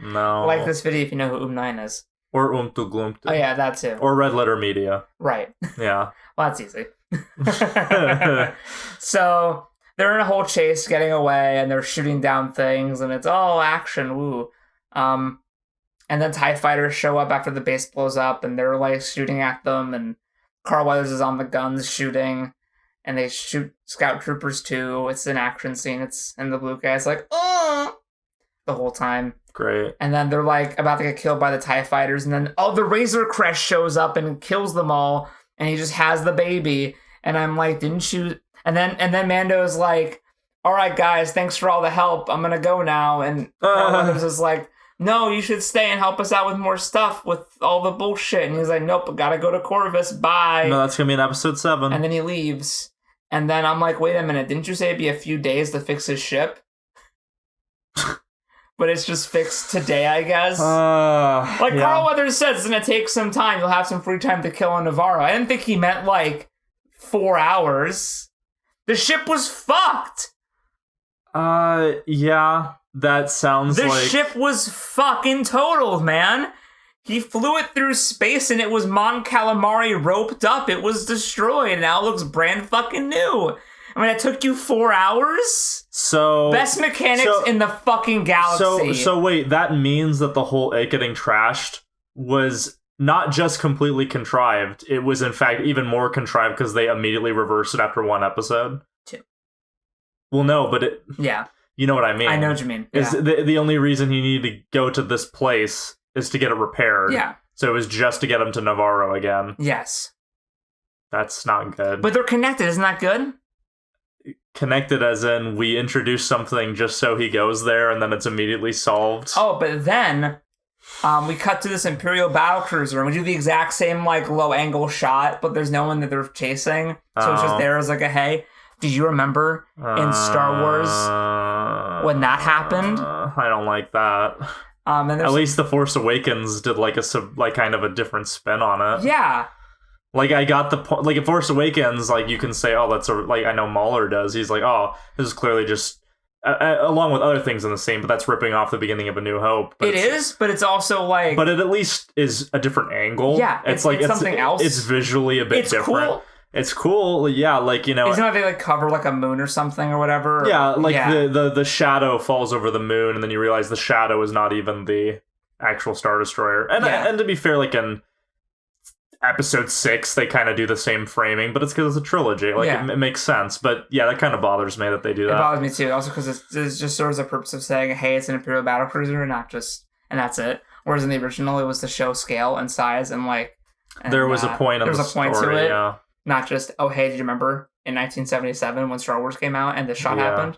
No.
Like this video if you know who Umnine is.
Or Umtuglumtu.
Oh yeah, that too.
Or Red Letter Media.
Right.
Yeah.
Well, that's easy. So they're in a whole chase getting away, and they're shooting down things, and it's all action, woo. And then TIE fighters show up after the base blows up, and they're like shooting at them, and Carl Weathers is on the guns shooting, and they shoot scout troopers too. It's an action scene. And the blue guy's like, oh, the whole time.
Great.
And then they're like about to get killed by the TIE fighters, and then the Razor Crest shows up and kills them all, and he just has the baby, and I'm like, didn't you? And then Mando's like, all right guys, thanks for all the help, I'm gonna go now. And Carl Weathers is like, no, you should stay and help us out with more stuff with all the bullshit. And he's like, nope, I gotta go to Corvus, bye.
No, that's gonna be in episode 7.
And then he leaves. And then I'm like, wait a minute, didn't you say it'd be a few days to fix his ship? But it's just fixed today, I guess. Carl Weathers says it's going to take some time. You'll have some free time to kill on Navarro. I didn't think he meant, 4 hours. The ship was fucked.
Yeah, that sounds
The ship was fucking totaled, man. He flew it through space, and it was Mon Calamari roped up. It was destroyed. Now it looks brand fucking new. I mean, it took you 4 hours?
So...
Best mechanics in the fucking galaxy.
So wait, that means that the whole it getting trashed was not just completely contrived. It was, in fact, even more contrived because they immediately reversed it after one episode.
2.
Well, no, but it...
Yeah.
You know what I mean.
I know what you mean.
Is the only reason he needed to go to this place is to get it repaired.
Yeah.
So it was just to get him to Navarro again.
Yes.
That's not good.
But they're connected, isn't that good?
Connected as in we introduce something just so he goes there and then it's immediately solved.
Oh, but then we cut to this Imperial battlecruiser and we do the exact same like low angle shot, but there's no one that they're chasing. So it's just there as like a hey. Do you remember in Star Wars when that happened?
I don't like that.
And
at least The Force Awakens did like kind of a different spin on it.
Yeah.
Like I got the point. Like in Force Awakens, like you can say, oh, that's like I know Mahler does. He's like, oh, this is clearly just along with other things in the same, but that's ripping off the beginning of A New Hope. But
it is, but it's also like,
but it at least is a different angle.
Yeah, it's like something else.
It's visually a bit different.
Cool.
It's cool, yeah, like, you know...
Isn't it they, like, cover, like, a moon or something or whatever?
Yeah, like, the shadow falls over the moon, and then you realize the shadow is not even the actual Star Destroyer. And to be fair, like, in Episode 6, they kind of do the same framing, but it's because it's a trilogy. Like, it makes sense. But, yeah, that kind of bothers me that they do that.
It bothers me, too. Also, because it's just serves the purpose of saying, hey, it's an Imperial battlecruiser, not just... And that's it. Whereas in the original, it was to show scale and size, and, like... And,
there was a point of the story,
to it.
Yeah.
Not just, oh, hey, did you remember in 1977 when Star Wars came out and this shot happened?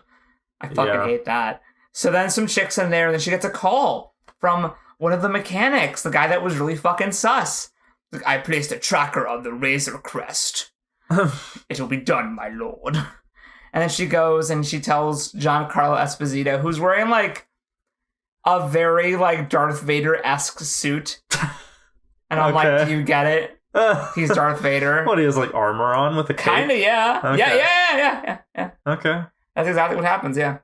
I fucking hate that. So then some chick's in there, and then she gets a call from one of the mechanics, the guy that was really fucking sus. Like, I placed a tracker on the Razor Crest. It will be done, my lord. And then she goes and she tells Giancarlo Esposito, who's wearing, like, a very, like, Darth Vader-esque suit. And I'm like, do you get it? He's Darth Vader.
What, he has like armor on with a cape?
Kinda, yeah.
Okay.
Yeah.
Okay.
That's exactly what happens, yeah.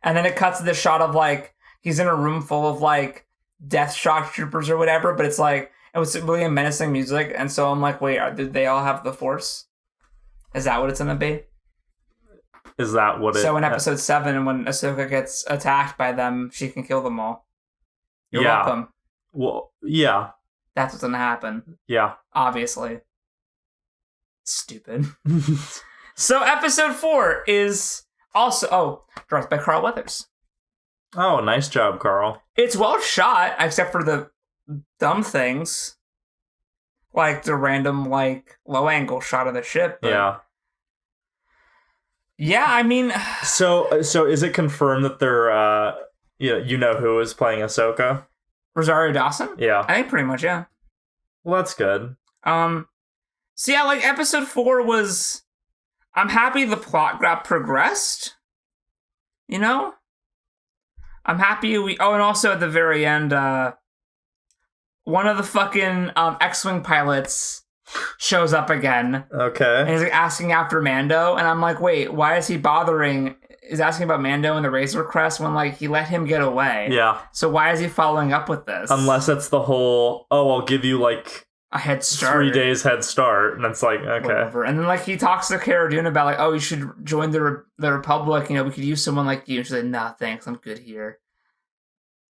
And then it cuts to this shot of like, he's in a room full of like Death Shock troopers or whatever, but it's like, it was really menacing music, and so I'm like, wait, did they all have the Force? Is that what it's gonna be?
Is that what it...
So in episode 7, when Ahsoka gets attacked by them, she can kill them all. You're welcome.
Well, yeah.
That's what's gonna happen.
Yeah.
Obviously. Stupid. So episode 4 is also, directed by Carl Weathers.
Oh, nice job, Carl.
It's well shot, except for the dumb things. Like the random, like, low angle shot of the ship.
Yeah.
Yeah, I mean...
So is it confirmed that they're, you know who is playing Ahsoka?
Rosario Dawson?
Yeah.
I think pretty much, yeah.
Well, that's good.
So yeah, like, episode 4 was... I'm happy the plot got progressed. You know? I'm happy we... Oh, and also at the very end, one of the fucking X-Wing pilots shows up again.
Okay.
And he's like asking after Mando, and I'm like, wait, why is he bothering... Is asking about Mando and the Razor Crest when, like, he let him get away.
Yeah.
So why is he following up with this?
Unless it's the whole, I'll give you, like...
a head start.
3 days head start, and it's like, okay.
Whatever. And then, like, he talks to Cara Dune about, like, oh, you should join the Republic, you know, we could use someone like you. And she's like, nah, thanks, I'm good here.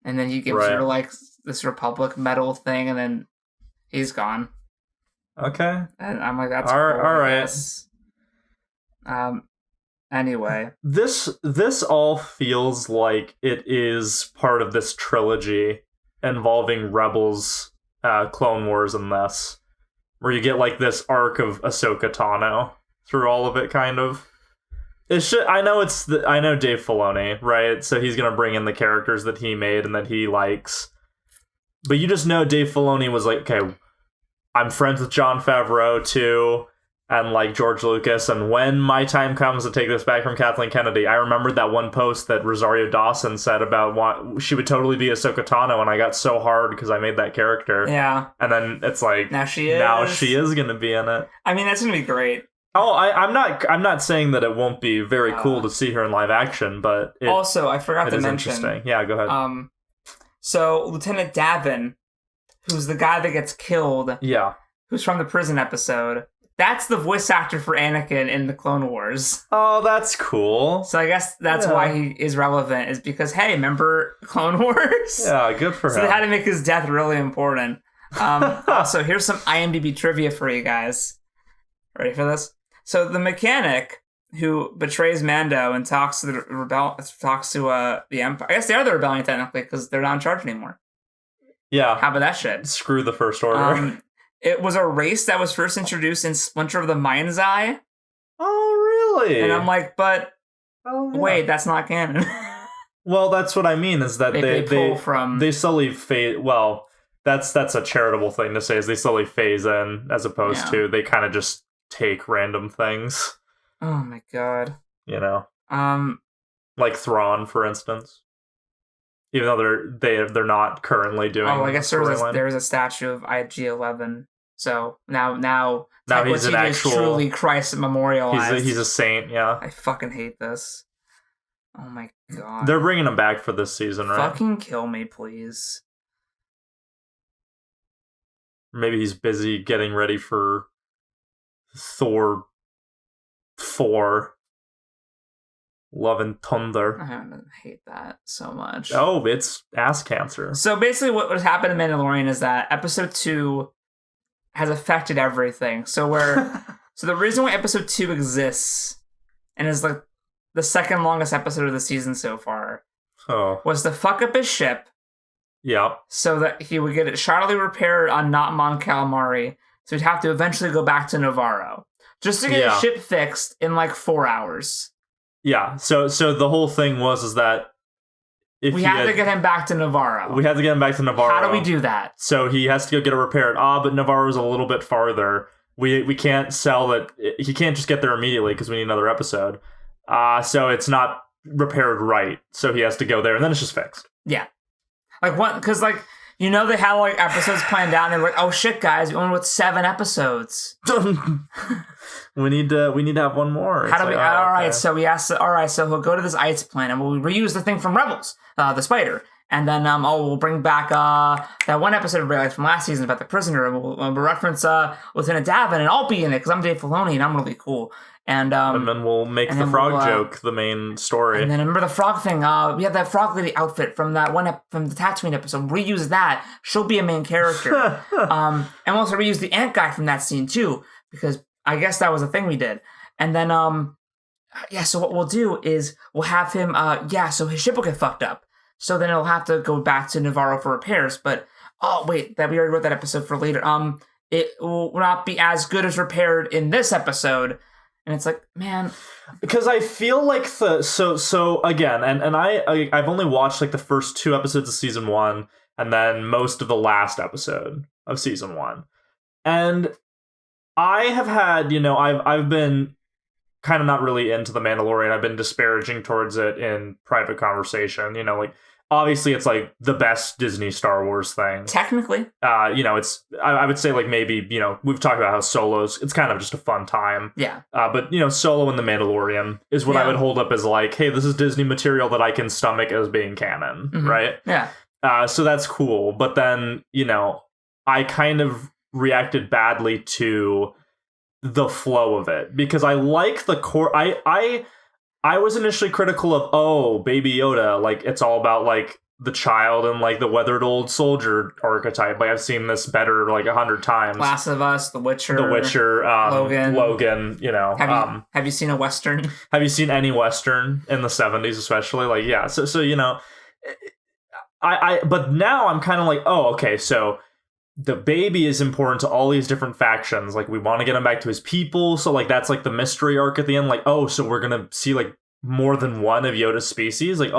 And then he gives her, like, this Republic medal thing, and then he's gone.
Okay.
And I'm like, that's
all
cool,
right.
Anyway.
This all feels like it is part of this trilogy involving Rebels, Clone Wars, and this, where you get like this arc of Ahsoka Tano through all of it, kind of. I know Dave Filoni, right? So he's gonna bring in the characters that he made and that he likes, but you just know Dave Filoni was like, okay, I'm friends with Jon Favreau too, and like George Lucas, and when my time comes to take this back from Kathleen Kennedy, I remembered that one post that Rosario Dawson said about she would totally be Ahsoka Tano, and I got so hard because I made that character.
Yeah.
And then it's like,
now she is
going to be in it.
I mean, that's going to be great.
Oh, I'm not saying that it won't be very cool to see her in live action, but
also I forgot to mention.
Interesting. Yeah, go ahead.
So Lieutenant Davin, who's the guy that gets killed.
Yeah.
Who's from the prison episode. that's the voice actor for Anakin in the Clone Wars.
Oh, that's cool.
So I guess that's why he is relevant, is because, hey, remember Clone Wars?
Yeah, good for him.
So they had to make his death really important. Also, here's some IMDb trivia for you guys. Ready for this? So the mechanic who betrays Mando and talks to the Empire. I guess they are the rebellion technically because they're not in charge anymore.
Yeah.
How about that shit?
Screw the First Order.
It was a race that was first introduced in Splinter of the Mind's Eye.
Oh, really?
And I'm like, but wait, that's not canon.
Well, that's what I mean, is that they
pull from...
They slowly phase... Well, that's a charitable thing to say, is they slowly phase in, as opposed to they kind of just take random things.
Oh my god.
You know? Like Thrawn, for instance. Even though they're not currently doing... Oh,
I guess there's a statue of IG-11. So now
he's an actual...
is truly Christ memorialized.
He's a saint, yeah.
I fucking hate this. Oh my god.
They're bringing him back for this season, right?
Fucking kill me, please.
Maybe he's busy getting ready for Thor 4. Love and Thunder.
I hate that so much.
Oh, it's ass cancer.
So basically what has happened in Mandalorian is that episode 2 has affected everything. So the reason why episode 2 exists and is like the second longest episode of the season so far was to fuck up his ship.
Yeah.
So that he would get it shoddily repaired on not Mon Calamari. So he'd have to eventually go back to Navarro. Just to get his ship fixed in like 4 hours.
Yeah, so the whole thing was that if
we had to get him back to Navarro.
We had to get him back to Navarro.
How do we do that?
So he has to go get it repaired. But Navarro's a little bit farther. We can't sell it. He can't just get there immediately because we need another episode. So it's not repaired right. So he has to go there, and then it's just fixed.
Yeah, like what? Because like they had like episodes planned out, and they're like, oh shit, guys, we only with 7 episodes.
We need to have one more.
How do we? All right, so we asked. All right, so he'll go to this ice planet, and we'll reuse the thing from Rebels, the spider, and then we'll bring back that one episode of Rebels from last season about the prisoner, and we'll reference Lieutenant Davin, and I'll be in it because I'm Dave Filoni and I'm really cool. And
then we'll make the frog joke the main story.
And then remember the frog thing? We have that frog lady outfit from that one from the Tatooine episode. Reuse that. She'll be a main character. And we'll also reuse the ant guy from that scene too, because I guess that was a thing we did. And then so what we'll do is we'll have him so his ship will get fucked up. So then he'll have to go back to Navarro for repairs. But wait, that we already wrote that episode for later. It will not be as good as repaired in this episode. And it's like, man,
because I feel like so again, and I've only watched like the first 2 episodes of season 1, and then most of the last episode of season 1, and I have had I've been kind of not really into the Mandalorian. I've been disparaging towards it in private conversation. Like obviously it's like the best Disney Star Wars thing.
Technically.
It's I would say like maybe, we've talked about how Solo's, it's kind of just a fun time.
Yeah.
But Solo and the Mandalorian is what I would hold up as like, hey, this is Disney material that I can stomach as being canon, right?
Yeah.
So that's cool. But then, I kind of reacted badly to the flow of it because I like the core. I was initially critical of, Baby Yoda, like, it's all about, like, the child and, like, the weathered old soldier archetype. Like, I've seen this better, like, 100 times.
Last of Us, The Witcher,
Logan,
Have you seen a Western?
Have you seen any Western in the 70s, especially? Like, yeah. So but now I'm kind of like, okay, so the baby is important to all these different factions. Like, we want to get him back to his people. So, like, that's, like, the mystery arc at the end. Like, so we're going to see, like, more than one of Yoda's species. Like,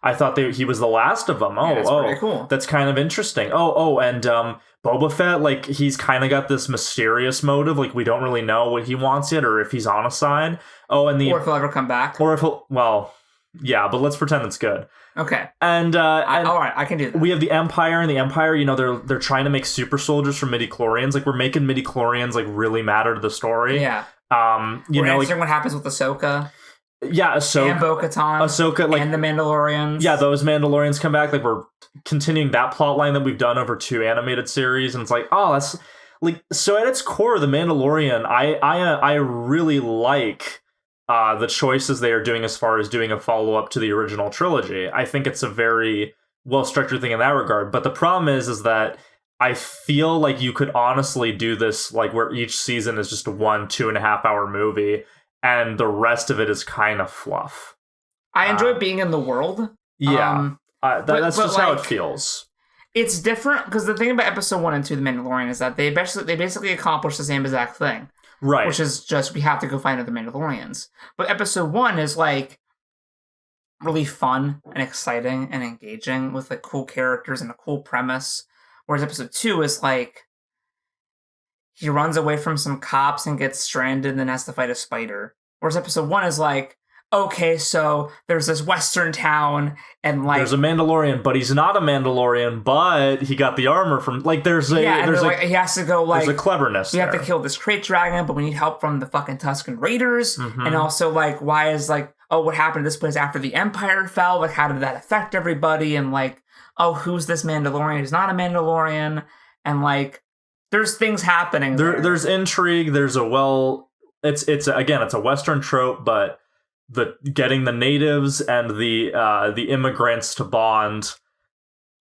I thought he was the last of them.
That's pretty cool.
That's kind of interesting. And Boba Fett, like, he's kind of got this mysterious motive. Like, we don't really know what he wants yet or if he's on a side. Or if
he'll ever come back.
Or if yeah, but let's pretend it's good.
Okay.
And
all right, I can do that.
We have the Empire, and the Empire, they're trying to make super soldiers from midi-chlorians. Like, we're making midi-chlorians, like, really matter to the story.
Yeah. We're answering what happens with Ahsoka.
Yeah, Ahsoka.
And Bo-Katan.
Like,
and the Mandalorians.
Yeah, those Mandalorians come back. Like, we're continuing that plot line that we've done over 2 animated series. And it's like, that's... so at its core, The Mandalorian, I really like the choices they are doing as far as doing a follow-up to the original trilogy. I think it's a very well-structured thing in that regard. But the problem is that I feel like you could honestly do this, like, where each season is just a 2.5 hour movie, and the rest of it is kind of fluff.
I enjoy being in the world.
Yeah, that's just how it
like,
feels.
It's different, because the thing about episode 1 and 2 of The Mandalorian is that they basically accomplish the same exact thing.
Right.
Which is just, we have to go find other Mandalorians. But episode 1 is, like, really fun and exciting and engaging with, like, cool characters and a cool premise. Whereas episode 2 is, like, he runs away from some cops and gets stranded and then has to fight a spider. Whereas episode 1 is, like, okay, so there's this western town, and like
there's a Mandalorian, but he's not a Mandalorian, but he got the armor from like he
he has to go like
there's a cleverness.
We have to kill this crate dragon, but we need help from the fucking Tusken Raiders, and also like why is like what happened to this place after the Empire fell? Like how did that affect everybody? And like who's this Mandalorian who's not a Mandalorian? And like there's things happening.
There's intrigue. There's it's a Western trope, but getting the natives and the immigrants to bond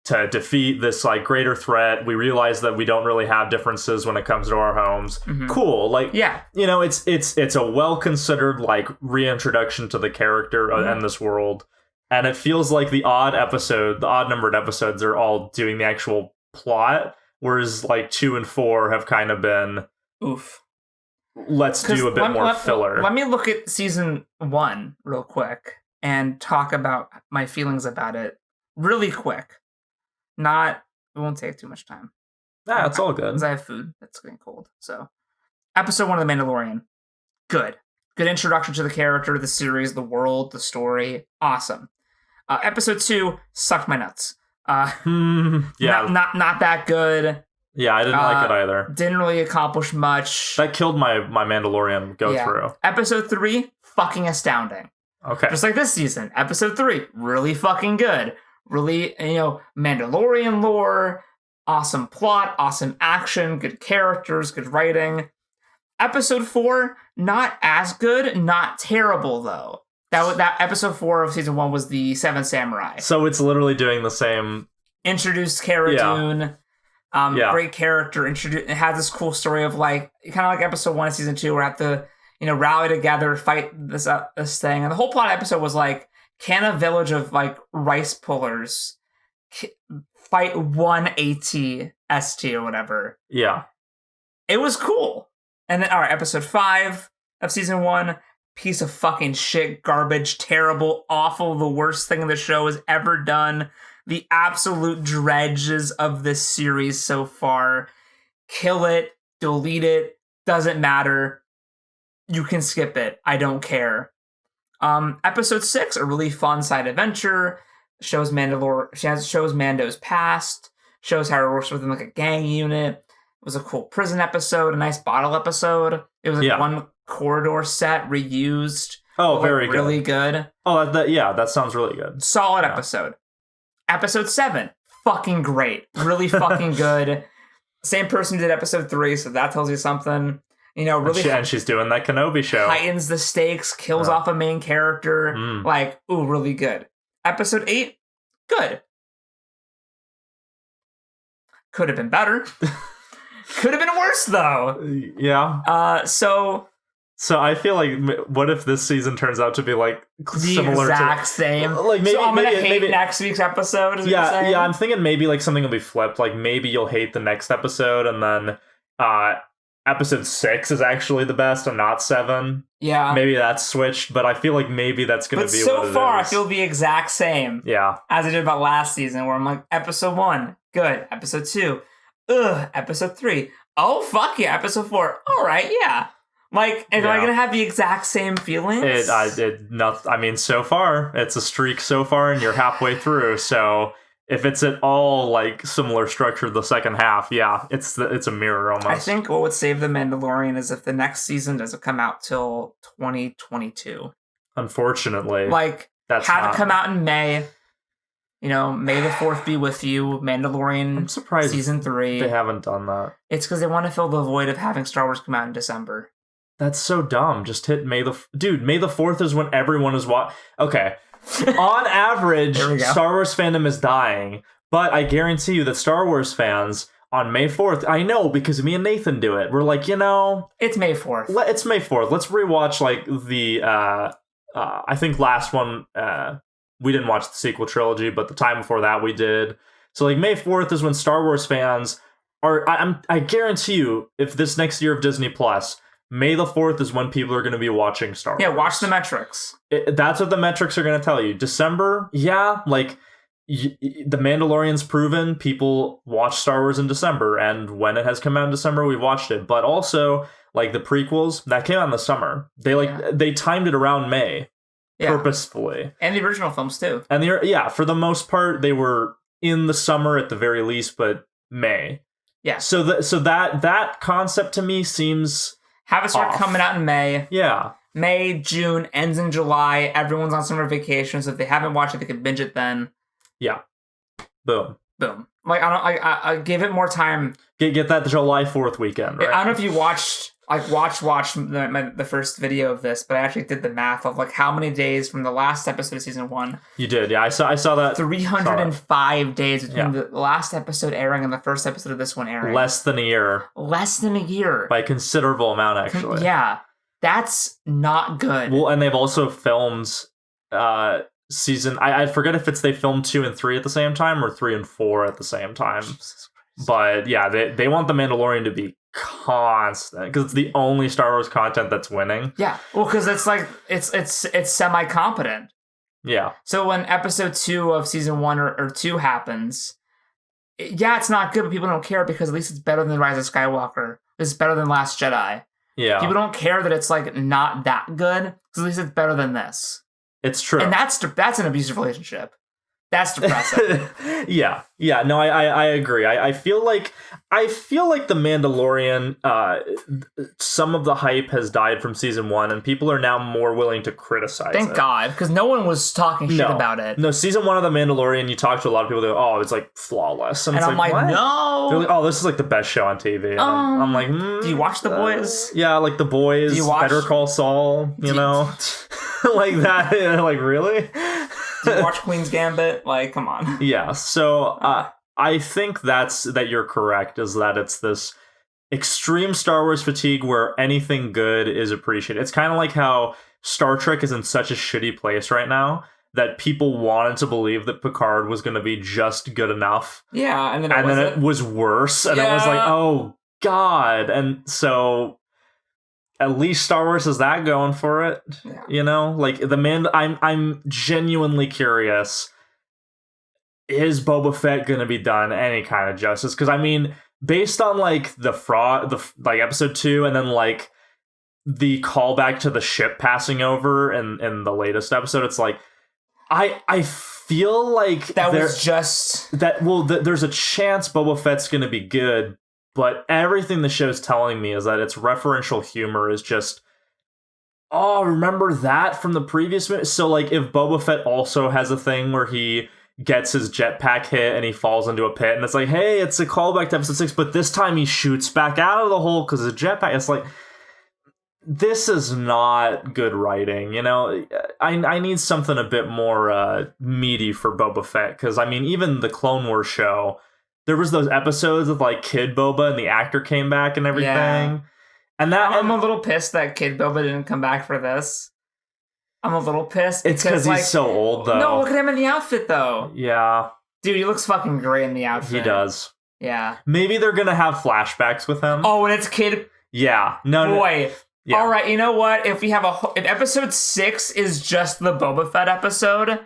to defeat this like greater threat. We realize that we don't really have differences when it comes to our homes. Cool. Like, yeah, you know, it's a well considered like reintroduction to the character and this world. And it feels like the odd numbered episodes are all doing the actual plot, whereas like 2 and 4 have kind of been let's do a bit more filler.
Let me look at season 1 real quick and talk about my feelings about it really quick. It won't take too much time.
Yeah, it's all good.
Because I have food that's getting cold. So, episode 1 of The Mandalorian. Good. Good introduction to the character, the series, the world, the story. Awesome. Episode 2 sucked my nuts.
Yeah.
Not that good.
Yeah, I didn't like it either.
Didn't really accomplish much.
That killed my Mandalorian through.
Episode 3, fucking astounding.
Okay.
Just like this season. Episode 3, really fucking good. Really, Mandalorian lore, awesome plot, awesome action, good characters, good writing. Episode 4, not as good, not terrible though. That episode 4 of season 1 was the 7 Samurai.
So it's literally doing the same.
Introduced Cara Dune. Great character. It has this cool story of like kind of like episode 1 of season 2, where I have to rally together, fight this thing, and the whole plot of the episode was like, can a village of like rice pullers fight one AT-ST or whatever?
Yeah,
it was cool. And then episode 5 of season 1, piece of fucking shit, garbage, terrible, awful, the worst thing the show has ever done. The absolute dredges of this series so far. Kill it, delete it, doesn't matter. You can skip it. I don't care. Episode 6, a really fun side adventure. Shows Mando's past. Shows how he works within like a gang unit. It was a cool prison episode, a nice bottle episode. It was like one corridor set reused.
Oh, very good.
Really good.
Oh, that sounds really good.
Solid episode. Episode 7, fucking great. Really fucking good. Same person did episode 3, so that tells you something. Really.
And she's doing that Kenobi show.
Heightens the stakes, kills off a main character. Like, really good. Episode 8, good. Could have been better. Could have been worse, though.
Yeah. So I feel like, what if this season turns out to be like similar
exact same?
Like maybe,
so I'm gonna hate next week's episode. Is
yeah, yeah. I'm thinking maybe like something will be flipped. Like maybe you'll hate the next episode, and then episode 6 is actually the best, and not 7.
Yeah,
maybe that's switched. But I feel like maybe that's gonna be.
So
what it
far,
is.
I feel the exact same.
Yeah,
as I did about last season, where I'm like, episode 1, good. Episode 2, Episode 3, oh fuck yeah. Episode 4, all right, yeah. Like, am I gonna have the exact same feelings?
I mean, so far it's a streak so far, and you're halfway through. So if it's at all like similar structure the second half, it's a mirror almost.
I think what would save The Mandalorian is if the next season doesn't come out till 2022.
Unfortunately,
like, it come out in May. May the 4th be with you, Mandalorian
I'm surprised
Season 3.
they haven't done that.
It's because they want to fill the void of having Star Wars come out in December.
That's so dumb. Just hit May the 4th is when everyone is Okay. On average, Star Wars fandom is dying, but I guarantee you that Star Wars fans on May 4th, I know because me and Nathan do it. We're like,
it's May 4th.
It's May 4th. Let's rewatch like the I think last one we didn't watch the sequel trilogy, but the time before that we did. So like May 4th is when Star Wars fans are I guarantee you if this next year of Disney Plus, May the 4th is when people are going to be watching Star Wars.
Yeah, watch the metrics.
That's what the metrics are going to tell you. December, the Mandalorian's proven people watch Star Wars in December, and when it has come out in December, we've watched it. But also, like the prequels, that came out in the summer. They timed it around May, purposefully.
And the original films too.
And for the most part, they were in the summer at the very least, but May.
Yeah.
So that concept to me seems...
Have it start coming out in May.
Yeah.
May, June, ends in July. Everyone's on summer vacation, so if they haven't watched it, they can binge it then.
Yeah. Boom.
Like, I give it more time.
Get that July 4th weekend, right?
I don't know if you watched the first video of this, but I actually did the math of like how many days from the last episode of season 1.
You did, yeah. I saw that.
305 days between the last episode airing and the first episode of this one airing.
Less than a year. By a considerable amount, actually.
Yeah. That's not good.
Well, and they've also filmed season... I forget if they filmed 2 and 3 at the same time or 3 and 4 at the same time. But yeah, they want The Mandalorian to be constant because it's the only Star Wars content that's winning.
Yeah, well, because it's like it's semi-competent.
Yeah.
So when episode 2 of season 1 or 2 happens, it's not good, but people don't care because at least it's better than Rise of Skywalker. It's better than Last Jedi.
Yeah.
People don't care that it's like not that good because at least it's better than this.
It's true,
and that's an abusive relationship. That's depressing.
Yeah. No, I agree. I feel like The Mandalorian, some of the hype has died from season 1, and people are now more willing to criticize
Thank God, because no one was talking shit about it.
No, season 1 of The Mandalorian, you talk to a lot of people, they go, oh, it's like flawless. And it's
I'm like, no.
They're like, oh, this is like the best show on TV. And I'm like,
do you watch The Boys?
Yeah, like The Boys, do you watch Better Call Saul, like that. Like, really?
Do you watch Queen's Gambit? Like, come on.
Yeah, so I think that you're correct, is that it's this extreme Star Wars fatigue where anything good is appreciated. It's kind of like how Star Trek is in such a shitty place right now that people wanted to believe that Picard was going to be just good enough.
Yeah, and then
it was worse, and it was like, oh, God. And so... at least Star Wars has that going for it, Like I'm genuinely curious. Is Boba Fett going to be done any kind of justice? Because I mean, based on like the episode 2, and then like the callback to the ship passing over in the latest episode, it's like I feel like there's a chance Boba Fett's going to be good. But everything the show's telling me is that its referential humor is just, oh, remember that from the previous movie? So, like, if Boba Fett also has a thing where he gets his jetpack hit and he falls into a pit, and it's like, hey, it's a callback to episode 6, but this time he shoots back out of the hole because his jetpack. It's like, this is not good writing, I need something a bit more meaty for Boba Fett, because, I mean, even the Clone Wars show... there was those episodes of like Kid Boba and the actor came back and everything. Yeah. And I'm
a little pissed that Kid Boba didn't come back for this. I'm a little pissed.
It's because he's so old, though.
No, look at him in the outfit, though.
Yeah.
Dude, he looks fucking great in the outfit.
He does.
Yeah.
Maybe they're going to have flashbacks with him.
Oh, and it's Kid...
yeah. No.
Boy. Yeah. All right, you know what? If episode 6 is just the Boba Fett episode...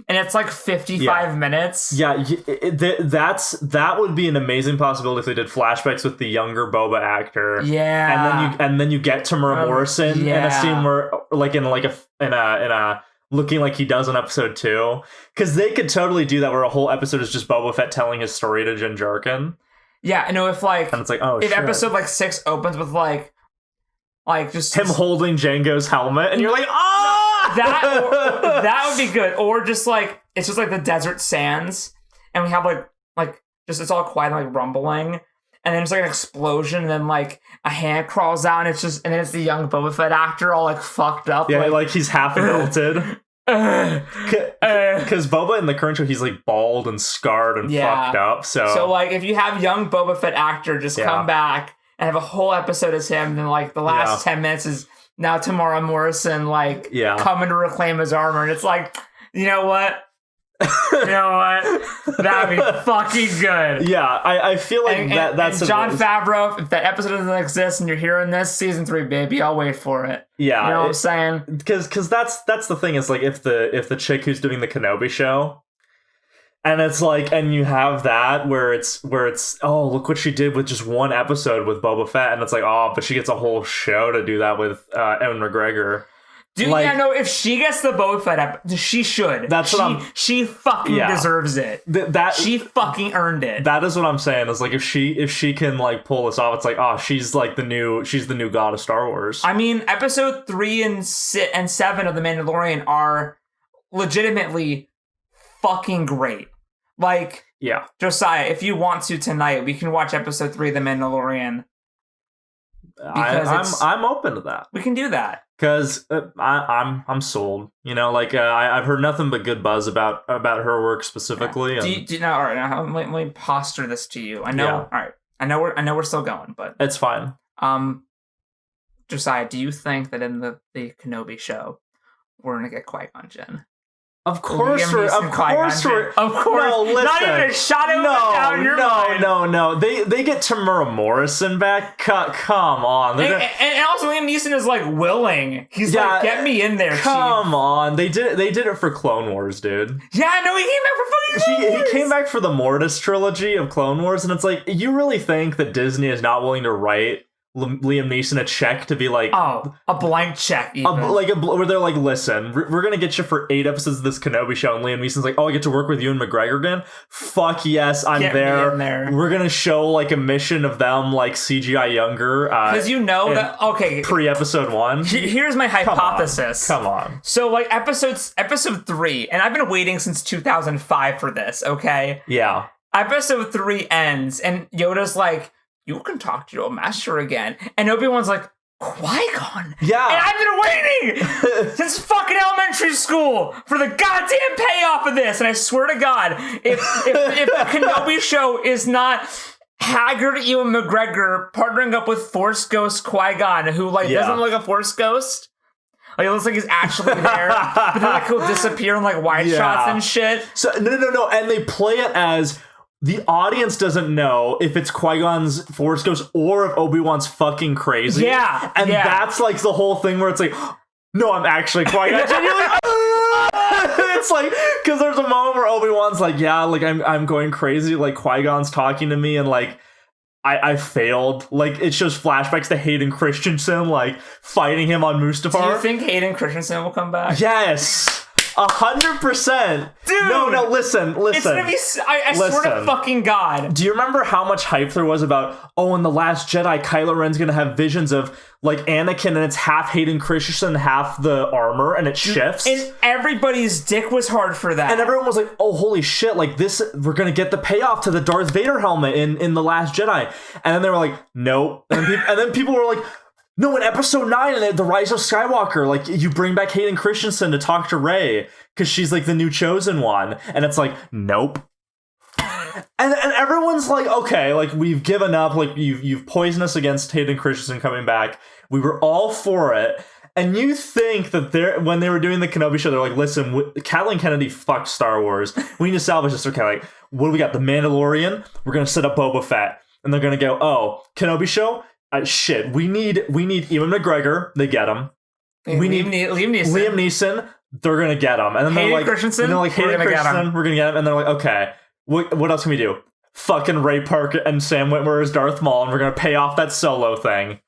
and it's like 55 minutes.
Yeah, that would be an amazing possibility if they did flashbacks with the younger Boba actor.
Yeah,
and then you get Tamara Morrison in a scene where, like in a looking like he does in episode 2, because they could totally do that where a whole episode is just Boba Fett telling his story to Din Djarin.
Yeah, I know if like,
and it's like, oh, if
episode like 6 opens with like just
him holding Jango's helmet, and you're like, oh.
that would be good. Or just like it's just like the desert sands, and we have like just it's all quiet and like rumbling, and then there's like an explosion, and then like a hand crawls out, and then it's the young Boba Fett actor all like fucked up.
Yeah, like he's half melted. Because Boba in the current show, he's like bald and scarred and fucked up. So
like if you have young Boba Fett actor just come back and have a whole episode as him, then like the last 10 minutes is now Tamara Morrison like coming to reclaim his armor, and it's like, you know what? That'd be fucking good.
Yeah, I feel like that's
Jon Favreau. If that episode doesn't exist and you're hearing this, season 3, baby, I'll wait for it.
Yeah,
you know what I'm saying?
Because that's the thing is like if the chick who's doing the Kenobi show, and it's like, and you have that where it's oh, look what she did with just one episode with Boba Fett, and it's like, oh, but she gets a whole show to do that with Ewan McGregor.
Dude, like, if she gets the Boba Fett she should. She fucking deserves it. She fucking earned it.
That is what I'm saying. Is like if she can like pull this off, it's like, oh, she's the new god of Star Wars.
I mean, episode 3 and 7 of The Mandalorian are legitimately fucking great. Like, Josiah, if you want to tonight, we can watch episode 3 of The Mandalorian.
I'm open to that.
We can do that.
Because I'm sold, you know. Like I've heard nothing but good buzz about her work specifically.
Yeah. Do you know? All right, now let me posture this to you. I know. Yeah. All right, I know we're still going, but
it's fine.
Josiah, do you think that in the Kenobi show we're gonna get Qui-Gon Jinn?
Of course we're. No, listen.
Not even a shot of down your mind.
No. They get Tamura Morrison back. Come on.
And also Liam Neeson is like willing. He's like, get me in there.
Come on. They did it for Clone Wars, dude.
Yeah, no, he came back for fucking Clone Wars.
He came back for the Mortis trilogy of Clone Wars, and it's like, you really think that Disney is not willing to write Liam Neeson a check to be like,
oh, a blank check,
where they're like, listen, we're gonna get you for 8 episodes of this Kenobi show, and Liam Neeson's like, oh, I get to work with Ewan McGregor again. Fuck yes, I'm there. We're gonna show like a mission of them like CGI younger,
because that
pre-episode 1.
Here's my hypothesis.
Come on.
So like episode 3, and I've been waiting since 2005 for this. Okay.
Yeah.
Episode 3 ends, and Yoda's like, you can talk to your master again. And Obi-Wan's like, Qui-Gon?
Yeah.
And I've been waiting since fucking elementary school for the goddamn payoff of this. And I swear to God, if the Kenobi show is not haggard Ewan McGregor partnering up with Force Ghost Qui-Gon, who doesn't look like a Force Ghost. Like, it looks like he's actually there, but then like he'll disappear in like wide shots and shit.
So no. And they play it as the audience doesn't know if it's Qui-Gon's Force Ghost or if Obi-Wan's fucking crazy.
Yeah.
And that's like the whole thing where it's like, no, I'm actually Qui-Gon. And you're like, it's like, because there's a moment where Obi-Wan's like, yeah, like I'm going crazy. Like Qui-Gon's talking to me and like, I failed. Like, it shows flashbacks to Hayden Christensen, like, fighting him on Mustafar.
Do you think Hayden Christensen will come back?
Yes! 100%.
Dude!
No, listen.
It's gonna be... I swear to fucking God.
Do you remember how much hype there was about, in The Last Jedi, Kylo Ren's gonna have visions of, like, Anakin, and it's half Hayden Christensen, half the armor, and it shifts?
And everybody's dick was hard for that.
And everyone was like, oh, holy shit, like, this, we're gonna get the payoff to the Darth Vader helmet in The Last Jedi. And then they were like, nope. And then people were like, no, in episode 9 and The Rise of Skywalker, like, you bring back Hayden Christensen to talk to Rey because she's like the new chosen one. And it's like, nope. And everyone's like, okay, like, we've given up, like, you've poisoned us against Hayden Christensen coming back. We were all for it. And you think that when they were doing the Kenobi show, they're like, listen, Kathleen Kennedy fucked Star Wars. We need to salvage this. Okay, like, what do we got? The Mandalorian? We're going to set up Boba Fett. And they're going to go, oh, Kenobi show? Shit, we need Ewan McGregor. They get him. We need Liam Neeson. They're gonna get him. And then
Hayden Christensen.
And they're like, Hayden Christensen. We're gonna get him. And they're like, okay, what else can we do? Fucking Ray Park and Sam Witwer as Darth Maul, and we're gonna pay off that Solo thing.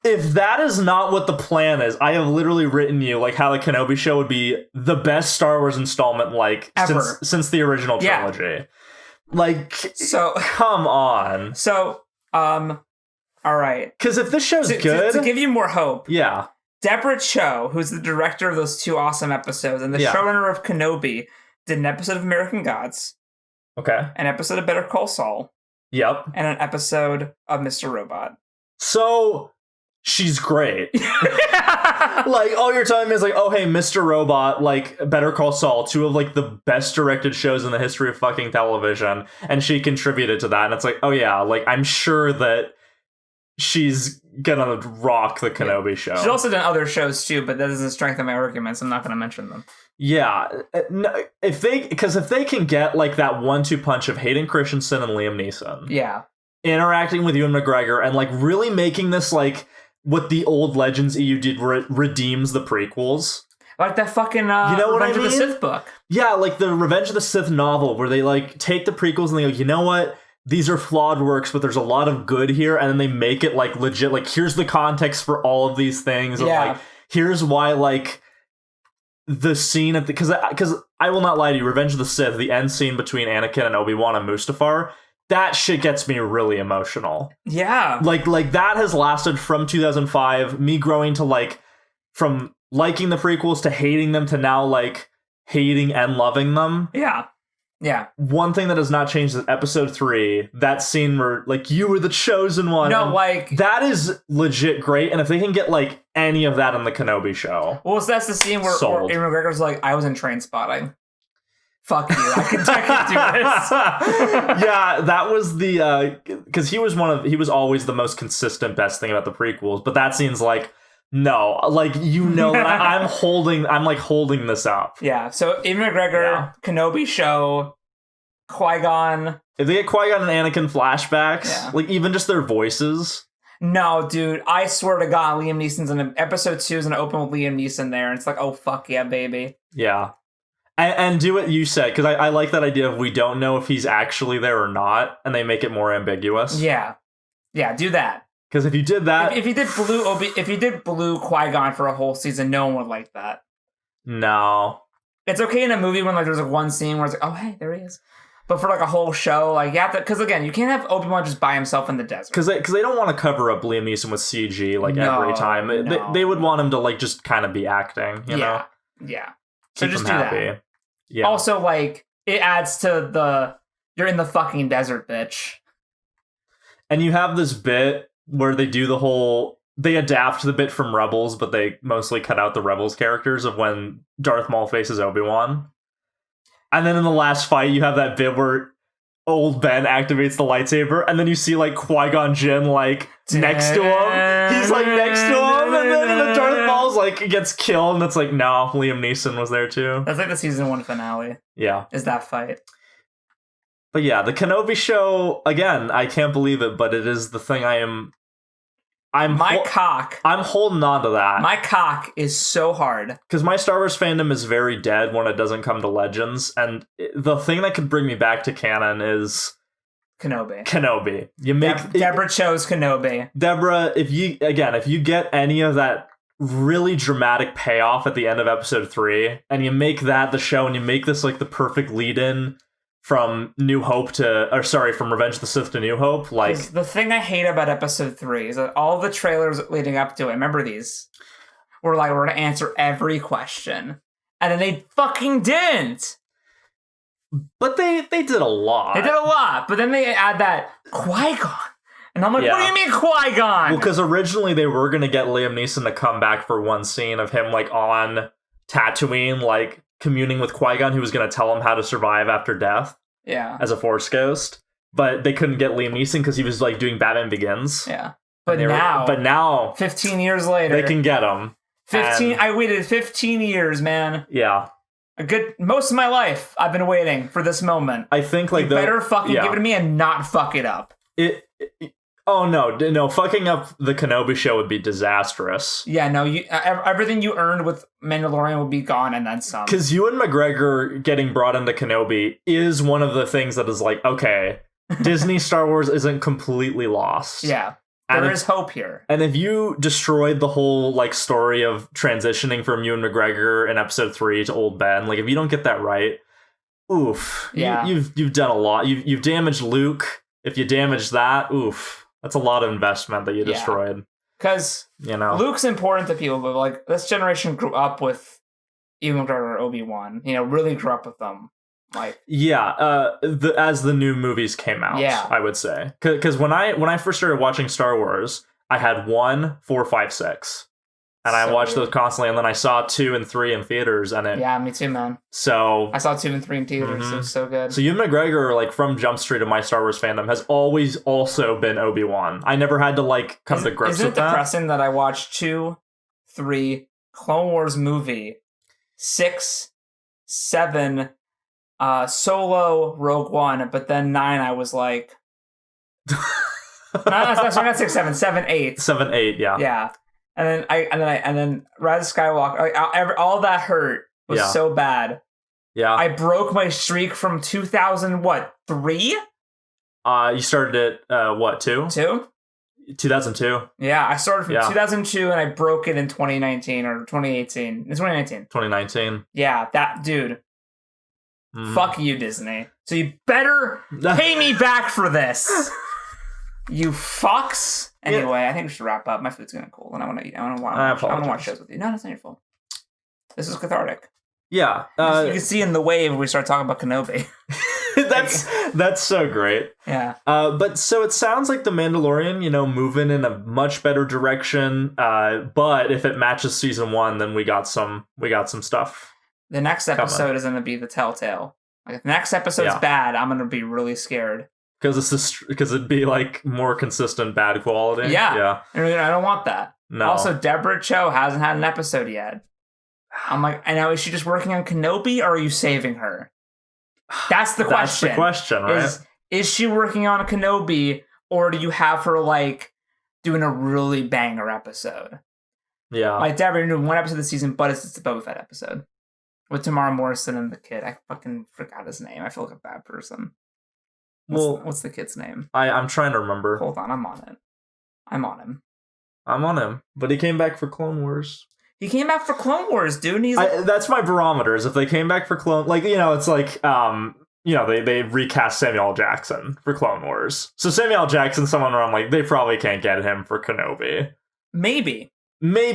If that is not what the plan is, I have literally written you like how the Kenobi show would be the best Star Wars installment like
ever
since the original trilogy. Yeah. Like, so come on.
So all right.
Because if this show's good...
To give you more hope.
Yeah.
Deborah Cho, who's the director of those 2 awesome episodes and the showrunner of Kenobi, did an episode of American Gods.
Okay.
An episode of Better Call Saul.
Yep.
And an episode of Mr. Robot.
So she's great. Like, all you're telling me is like, oh, hey, Mr. Robot, like, Better Call Saul, 2 of, like, the best directed shows in the history of fucking television, and she contributed to that, and it's like, oh, yeah, like, I'm sure that she's gonna rock the Kenobi show.
She's also done other shows, too, but that doesn't strengthen my arguments. I'm not gonna mention them.
Yeah. No, if they can get, like, that 1-2 punch of Hayden Christensen and Liam Neeson.
Yeah.
Interacting with Ewan McGregor and, like, really making this, like, what the old Legends EU did redeems the prequels.
Like that fucking
you know what
Revenge
I mean?
of the Sith book.
Yeah, like the Revenge of the Sith novel where they like take the prequels and they go, you know what? These are flawed works, but there's a lot of good here, and then they make it like legit, like here's the context for all of these things. And like here's why like the scene at the because I will not lie to you, Revenge of the Sith, the end scene between Anakin and Obi-Wan and Mustafar, that shit gets me really emotional.
Yeah.
Like that has lasted from 2005, me growing to like from liking the prequels to hating them to now like hating and loving them.
Yeah. Yeah.
One thing that has not changed is episode 3, that scene where like you were the chosen one.
No, like
that is legit great. And if they can get like any of that on the Kenobi show.
Well, so that's the scene where Ewan McGregor's like, I was in Train Spotting. Fuck you. I can do this.
Yeah, that was the because he was always the most consistent best thing about the prequels, but that scene's like, no, like you know that I'm holding this up.
Yeah. So Ewan McGregor, Kenobi show, Qui-Gon.
If they get Qui-Gon and Anakin flashbacks, like even just their voices.
No, dude, I swear to God, Liam Neeson's in episode 2 is gonna open with Liam Neeson there, and it's like, oh fuck yeah, baby.
Yeah. And do what you said, because I like that idea of we don't know if he's actually there or not, and they make it more ambiguous.
Yeah. Yeah, do that.
Because if you did that...
If you did blue Qui-Gon for a whole season, no one would like that.
No.
It's okay in a movie when like there's like one scene where it's like, oh, hey, there he is. But for like a whole show, like you have to... Because again, you can't have Obi-Wan just by himself in the desert.
Because they don't want to cover up Liam Neeson with CG like every time.
No.
They would want him to like just kind of be acting, you know?
Yeah. So
Keep
just
him
do
happy.
that.
Yeah.
Also, like, it adds to the you're in the fucking desert, bitch.
And you have this bit where they do the whole... They adapt the bit from Rebels, but they mostly cut out the Rebels characters of when Darth Maul faces Obi-Wan. And then in the last fight, you have that bit where old Ben activates the lightsaber, and then you see, like, Qui-Gon Jinn, like, next to him. He's, like, next to him, and then the Darth Maul's, like, gets killed, and it's like, no, Liam Neeson was there, too.
That's like the season 1 finale.
Yeah.
Is that fight.
But yeah, the Kenobi show, again, I can't believe it, but it is the thing I'm holding on to that.
My cock is so hard.
Because my Star Wars fandom is very dead when it doesn't come to Legends, and the thing that could bring me back to canon is... Kenobi. You make...
Deborah chose Kenobi.
Deborah, if you get any of that really dramatic payoff at the end of episode 3, and you make that the show, and you make this like the perfect lead-in from from Revenge of the Sith to New Hope, like...
The thing I hate about episode 3 is that all the trailers leading up to it, remember these? Were like, we're gonna answer every question. And then they fucking didn't!
But they did a lot.
They did a lot, but then they add that Qui-Gon. And I'm like, what do you mean Qui-Gon?
Well, because originally they were gonna get Liam Neeson to come back for one scene of him, like, on Tatooine, like, communing with Qui-Gon, who was going to tell him how to survive after death.
Yeah.
As a Force ghost. But they couldn't get Liam Neeson because he was like doing Batman Begins.
Yeah. But now 15 years later,
they can get him.
I waited 15 years, man.
Yeah.
Most of my life I've been waiting for this moment.
I think like
you better fucking give it to me and not fuck it up.
Oh, no, fucking up the Kenobi show would be disastrous.
Yeah, no, everything you earned with Mandalorian would be gone and then some.
Because Ewan McGregor getting brought into Kenobi is one of the things that is like, okay, Disney Star Wars isn't completely lost.
Yeah, there is hope here. And
if you destroyed the whole like story of transitioning from Ewan McGregor in episode 3 to old Ben, like if you don't get that right, oof.
Yeah.
You've done a lot. You've damaged Luke. If you damage that, oof. That's a lot of investment that you destroyed.
Because Luke's important to people, but like this generation grew up with Ewan McGregor, Obi-Wan. Really grew up with them. Like
as the new movies came out, I would say, because when I first started watching Star Wars, I had 1, 4, 5, 6, and I watched those constantly, and then I saw 2 and 3 in theaters, and
me too, man.
So
I saw 2 and 3 in theaters. It was so good.
So Ewan McGregor, like from Jump Street of my Star Wars fandom, has always also been Obi-Wan. I never had to like come to grips with that.
Isn't it depressing that I watched 2, 3, Clone Wars movie, 6, 7. Solo, Rogue One, but then 9 I was like not 6, 7, 7, 8.
7, 8, yeah. And then Rise of Skywalker, all that hurt was so bad. Yeah.
I broke my streak from 2003?
You started at 2?
2?
2002.
Yeah, I started from 2002 and I broke it in 2019 or 2018. It's 2019.
2019.
Yeah, that dude. Fuck you, Disney. So you better pay me back for this. You fucks. Anyway, I think we should wrap up. My food's getting cold and I want to eat. I want to watch shows with you. No, that's not your fault. This is cathartic.
Yeah.
You can see in the wave we start talking about Kenobi.
That's so great.
Yeah.
But so it sounds like The Mandalorian, moving in a much better direction. But if it matches season 1, then we got some stuff.
The next episode is going to be the telltale. Like, if the next episode's bad, I'm going to be really scared.
Because it'd be like more consistent bad quality.
Yeah. I don't want that.
No.
Also, Deborah Cho hasn't had an episode yet. I'm like, I know, is she just working on Kenobi or are you saving her? That's the question.
That's the question, right?
Is she working on Kenobi or do you have her like doing a really banger episode? Yeah. Like Deborah, you're doing one episode this season, but it's the Boba Fett episode. With Tamara Morrison and the kid. I fucking forgot his name. I feel like a bad person. What's the kid's name?
I'm trying to remember.
Hold on, I'm on it. I'm on him. But
he came back for Clone Wars.
He came back for Clone Wars, dude. And he's
that's my barometer. Is if they came back for Clone... Like, it's like... they recast Samuel L. Jackson for Clone Wars. So Samuel L. Jackson's someone where I'm like, they probably can't get him for Kenobi.
Maybe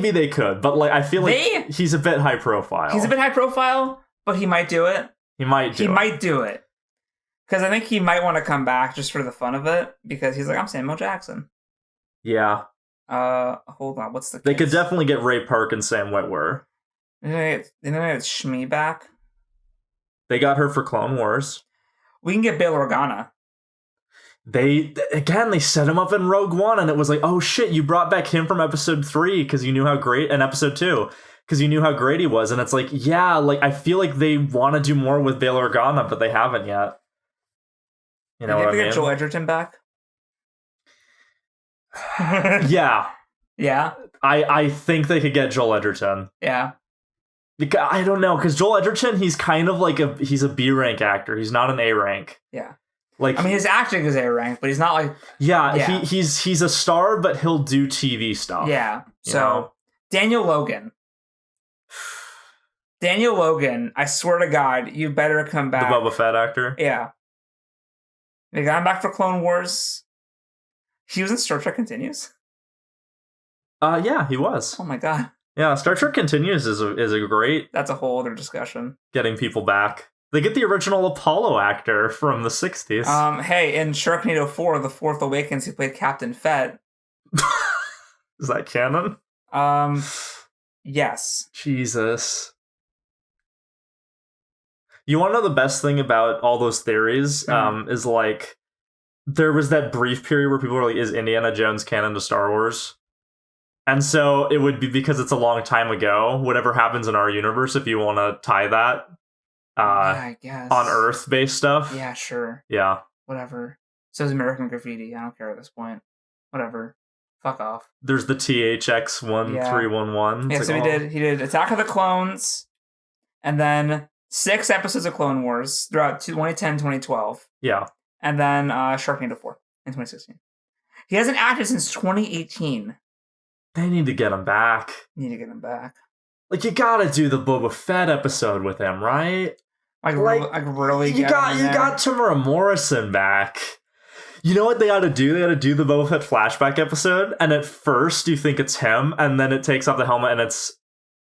they could, but like I feel like he's a bit high profile.
He's a bit high profile, but he might do it.
He might do it.
Because I think he might want to come back just for the fun of it, because he's like, I'm Samuel Jackson.
Yeah.
Hold on, what's the
They could definitely get Ray Park and Sam Witwer.
They get Shmi back.
They got her for Clone Wars.
We can get Bail Organa.
They set him up in Rogue One, and it was like, oh shit, you brought back him from episode 3 because you knew how great, and episode 2 because you knew how great he was, and it's like, yeah, like I feel like they want to do more with Bail Organa, but they haven't yet. You know what I mean?
Get Joel Edgerton back.
Yeah.
Yeah.
I think they could get Joel Edgerton.
Yeah.
Because, I don't know, because Joel Edgerton, he's kind of like he's a B rank actor. He's not an A rank.
Yeah.
Like,
I mean, his acting is A rank, but he's not like...
Yeah. He's a star, but he'll do TV stuff.
Yeah. So, Daniel Logan, I swear to God, you better come back.
The Boba Fett actor?
Yeah. They got him back for Clone Wars. He was in Star Trek Continues?
Yeah, he was.
Oh my God.
Yeah, Star Trek Continues is a great...
That's a whole other discussion.
Getting people back. They get the original Apollo actor from the 60s.
Hey, in Sharknado 4, The Fourth Awakens, he played Captain Fett.
Is that canon?
Yes.
Jesus. You want to know the best thing about all those theories? Is like, there was that brief period where people were like, is Indiana Jones canon to Star Wars? And so it would be because it's a long time ago. Whatever happens in our universe, if you want to tie that
I guess.
on Earth-based stuff.
Yeah, sure.
Yeah.
Whatever. So is American Graffiti. I don't care at this point. Whatever. Fuck off.
There's the THX-1311.
Yeah, so he did Attack of the Clones, and then 6 episodes of Clone Wars throughout 2010, 2012.
Yeah.
And then Sharknado 4 in 2016. He hasn't acted since 2018.
They need to get him back. Like, you gotta do the Boba Fett episode with him, right?
Really
you got Tamara Morrison back. You know what they ought to do? They ought to do the Boba Fett flashback episode, and at first you think it's him, and then it takes off the helmet and it's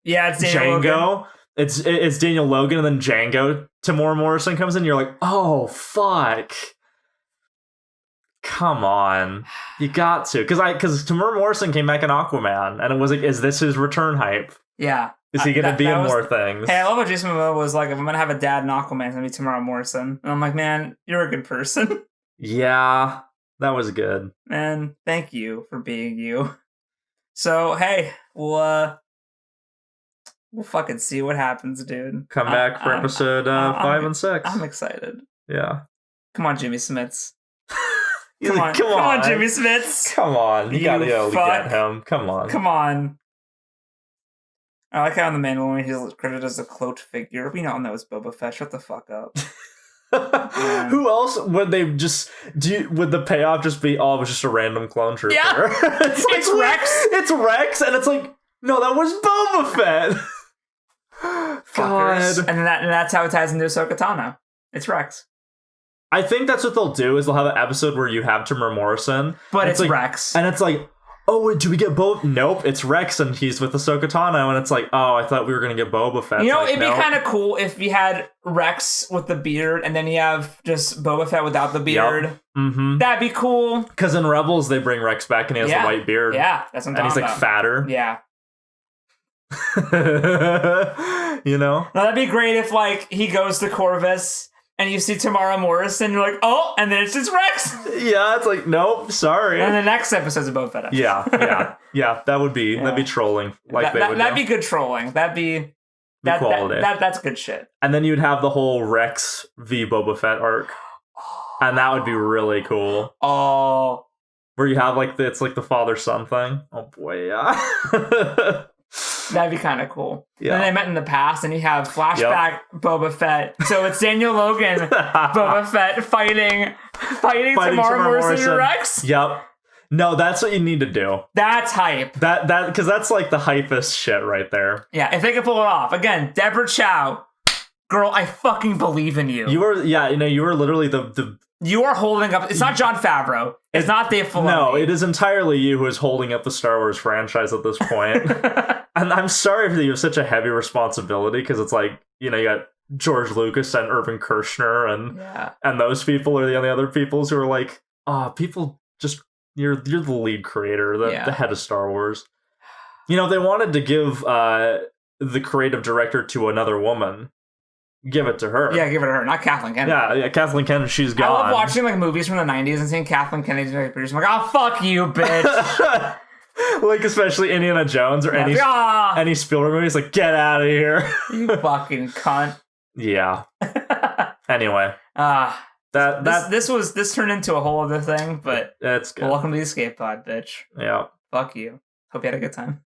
Daniel
Django.
Logan.
It's Daniel Logan, and then Django Tamora Morrison comes in. You're like, oh fuck. Come on, you got to, because Tamora Morrison came back in Aquaman, and it was like, is this his return hype?
Yeah,
Is he gonna be in more things?
Hey, I love what Jason Momoa was like. If I'm gonna have a dad in Aquaman, it's gonna be Tamora Morrison, and I'm like, man, you're a good person.
Yeah, that was good.
Man, thank you for being you. So hey, we'll fucking see what happens, dude.
Come back for episode 5 and 6.
I'm excited.
Yeah.
Come on, Jimmy Smits.
Come on,
Jimmy Smits.
Come on, you gotta get him. Come on.
I like how in The Mandalorian he's credited as a cloaked figure. We don't know it's Boba Fett. Shut the fuck up.
Who else would they just would the payoff just be, oh, it was just a random clone trooper?
Yeah.
it's
Rex.
It's Rex, and it's like, no, that was Boba Fett. God.
And that's how it ties into Ahsoka Tano. It's Rex.
I think that's what they'll do, is they'll have an episode where you have Tamora Morrison.
But it's
like,
Rex.
And it's like, oh, wait, do we get Boba? Nope, it's Rex, and he's with Ahsoka Tano, and it's like, oh, I thought we were going to get Boba Fett.
You know,
like,
it'd be kind of cool if you had Rex with the beard, and then you have just Boba Fett without the beard.
Yep. Mm-hmm.
That'd be cool.
Because in Rebels, they bring Rex back, and he has the white beard.
Yeah, that's what I'm talking about.
And he's, like, fatter.
Yeah.
You know?
Now, that'd be great if, like, he goes to Corvus, and you see Tamora Morrison, you're like, oh, and then it's just Rex.
Yeah, it's like, nope, sorry.
And the next episode's a Boba Fett.
Yeah, that would be that'd be trolling, like that'd
be good trolling. That'd be
quality.
That's good shit.
And then you'd have the whole Rex v Boba Fett arc, and that would be really cool.
Oh,
where you have like it's like the father son thing. Oh boy, yeah.
That'd be kind of cool.
Yeah.
And they met in the past, and you have flashback Boba Fett. So it's Daniel Logan, Boba Fett fighting Tamora Morrison and Rex.
Yep. No, that's what you need to do.
That's hype.
That because that's like the hypest shit right there.
Yeah, if they could pull it off. Again, Deborah Chow, girl, I fucking believe in you.
You were you were literally the
You are holding up. It's not Jon Favreau. It's not Dave Filoni.
No, it is entirely you who is holding up the Star Wars franchise at this point. And I'm sorry that you have such a heavy responsibility, because it's like, you got George Lucas and Irvin Kershner and those people are the only other peoples who are like, people just you're the lead creator, the head of Star Wars. If they wanted to give the creative director to another woman, give it to her.
Yeah, give it to her, not Kathleen Kennedy.
Yeah, Kathleen Kennedy, she's gone.
I love watching like movies from the 90s and seeing Kathleen Kennedy produce. I'm like, oh, fuck you, bitch.
Like, especially Indiana Jones or any Spielberg movies, like, get out of here.
You fucking cunt.
Yeah. Anyway.
This turned into a whole other thing, but
that's good.
Welcome to the escape pod, bitch.
Yeah.
Fuck you. Hope you had a good time.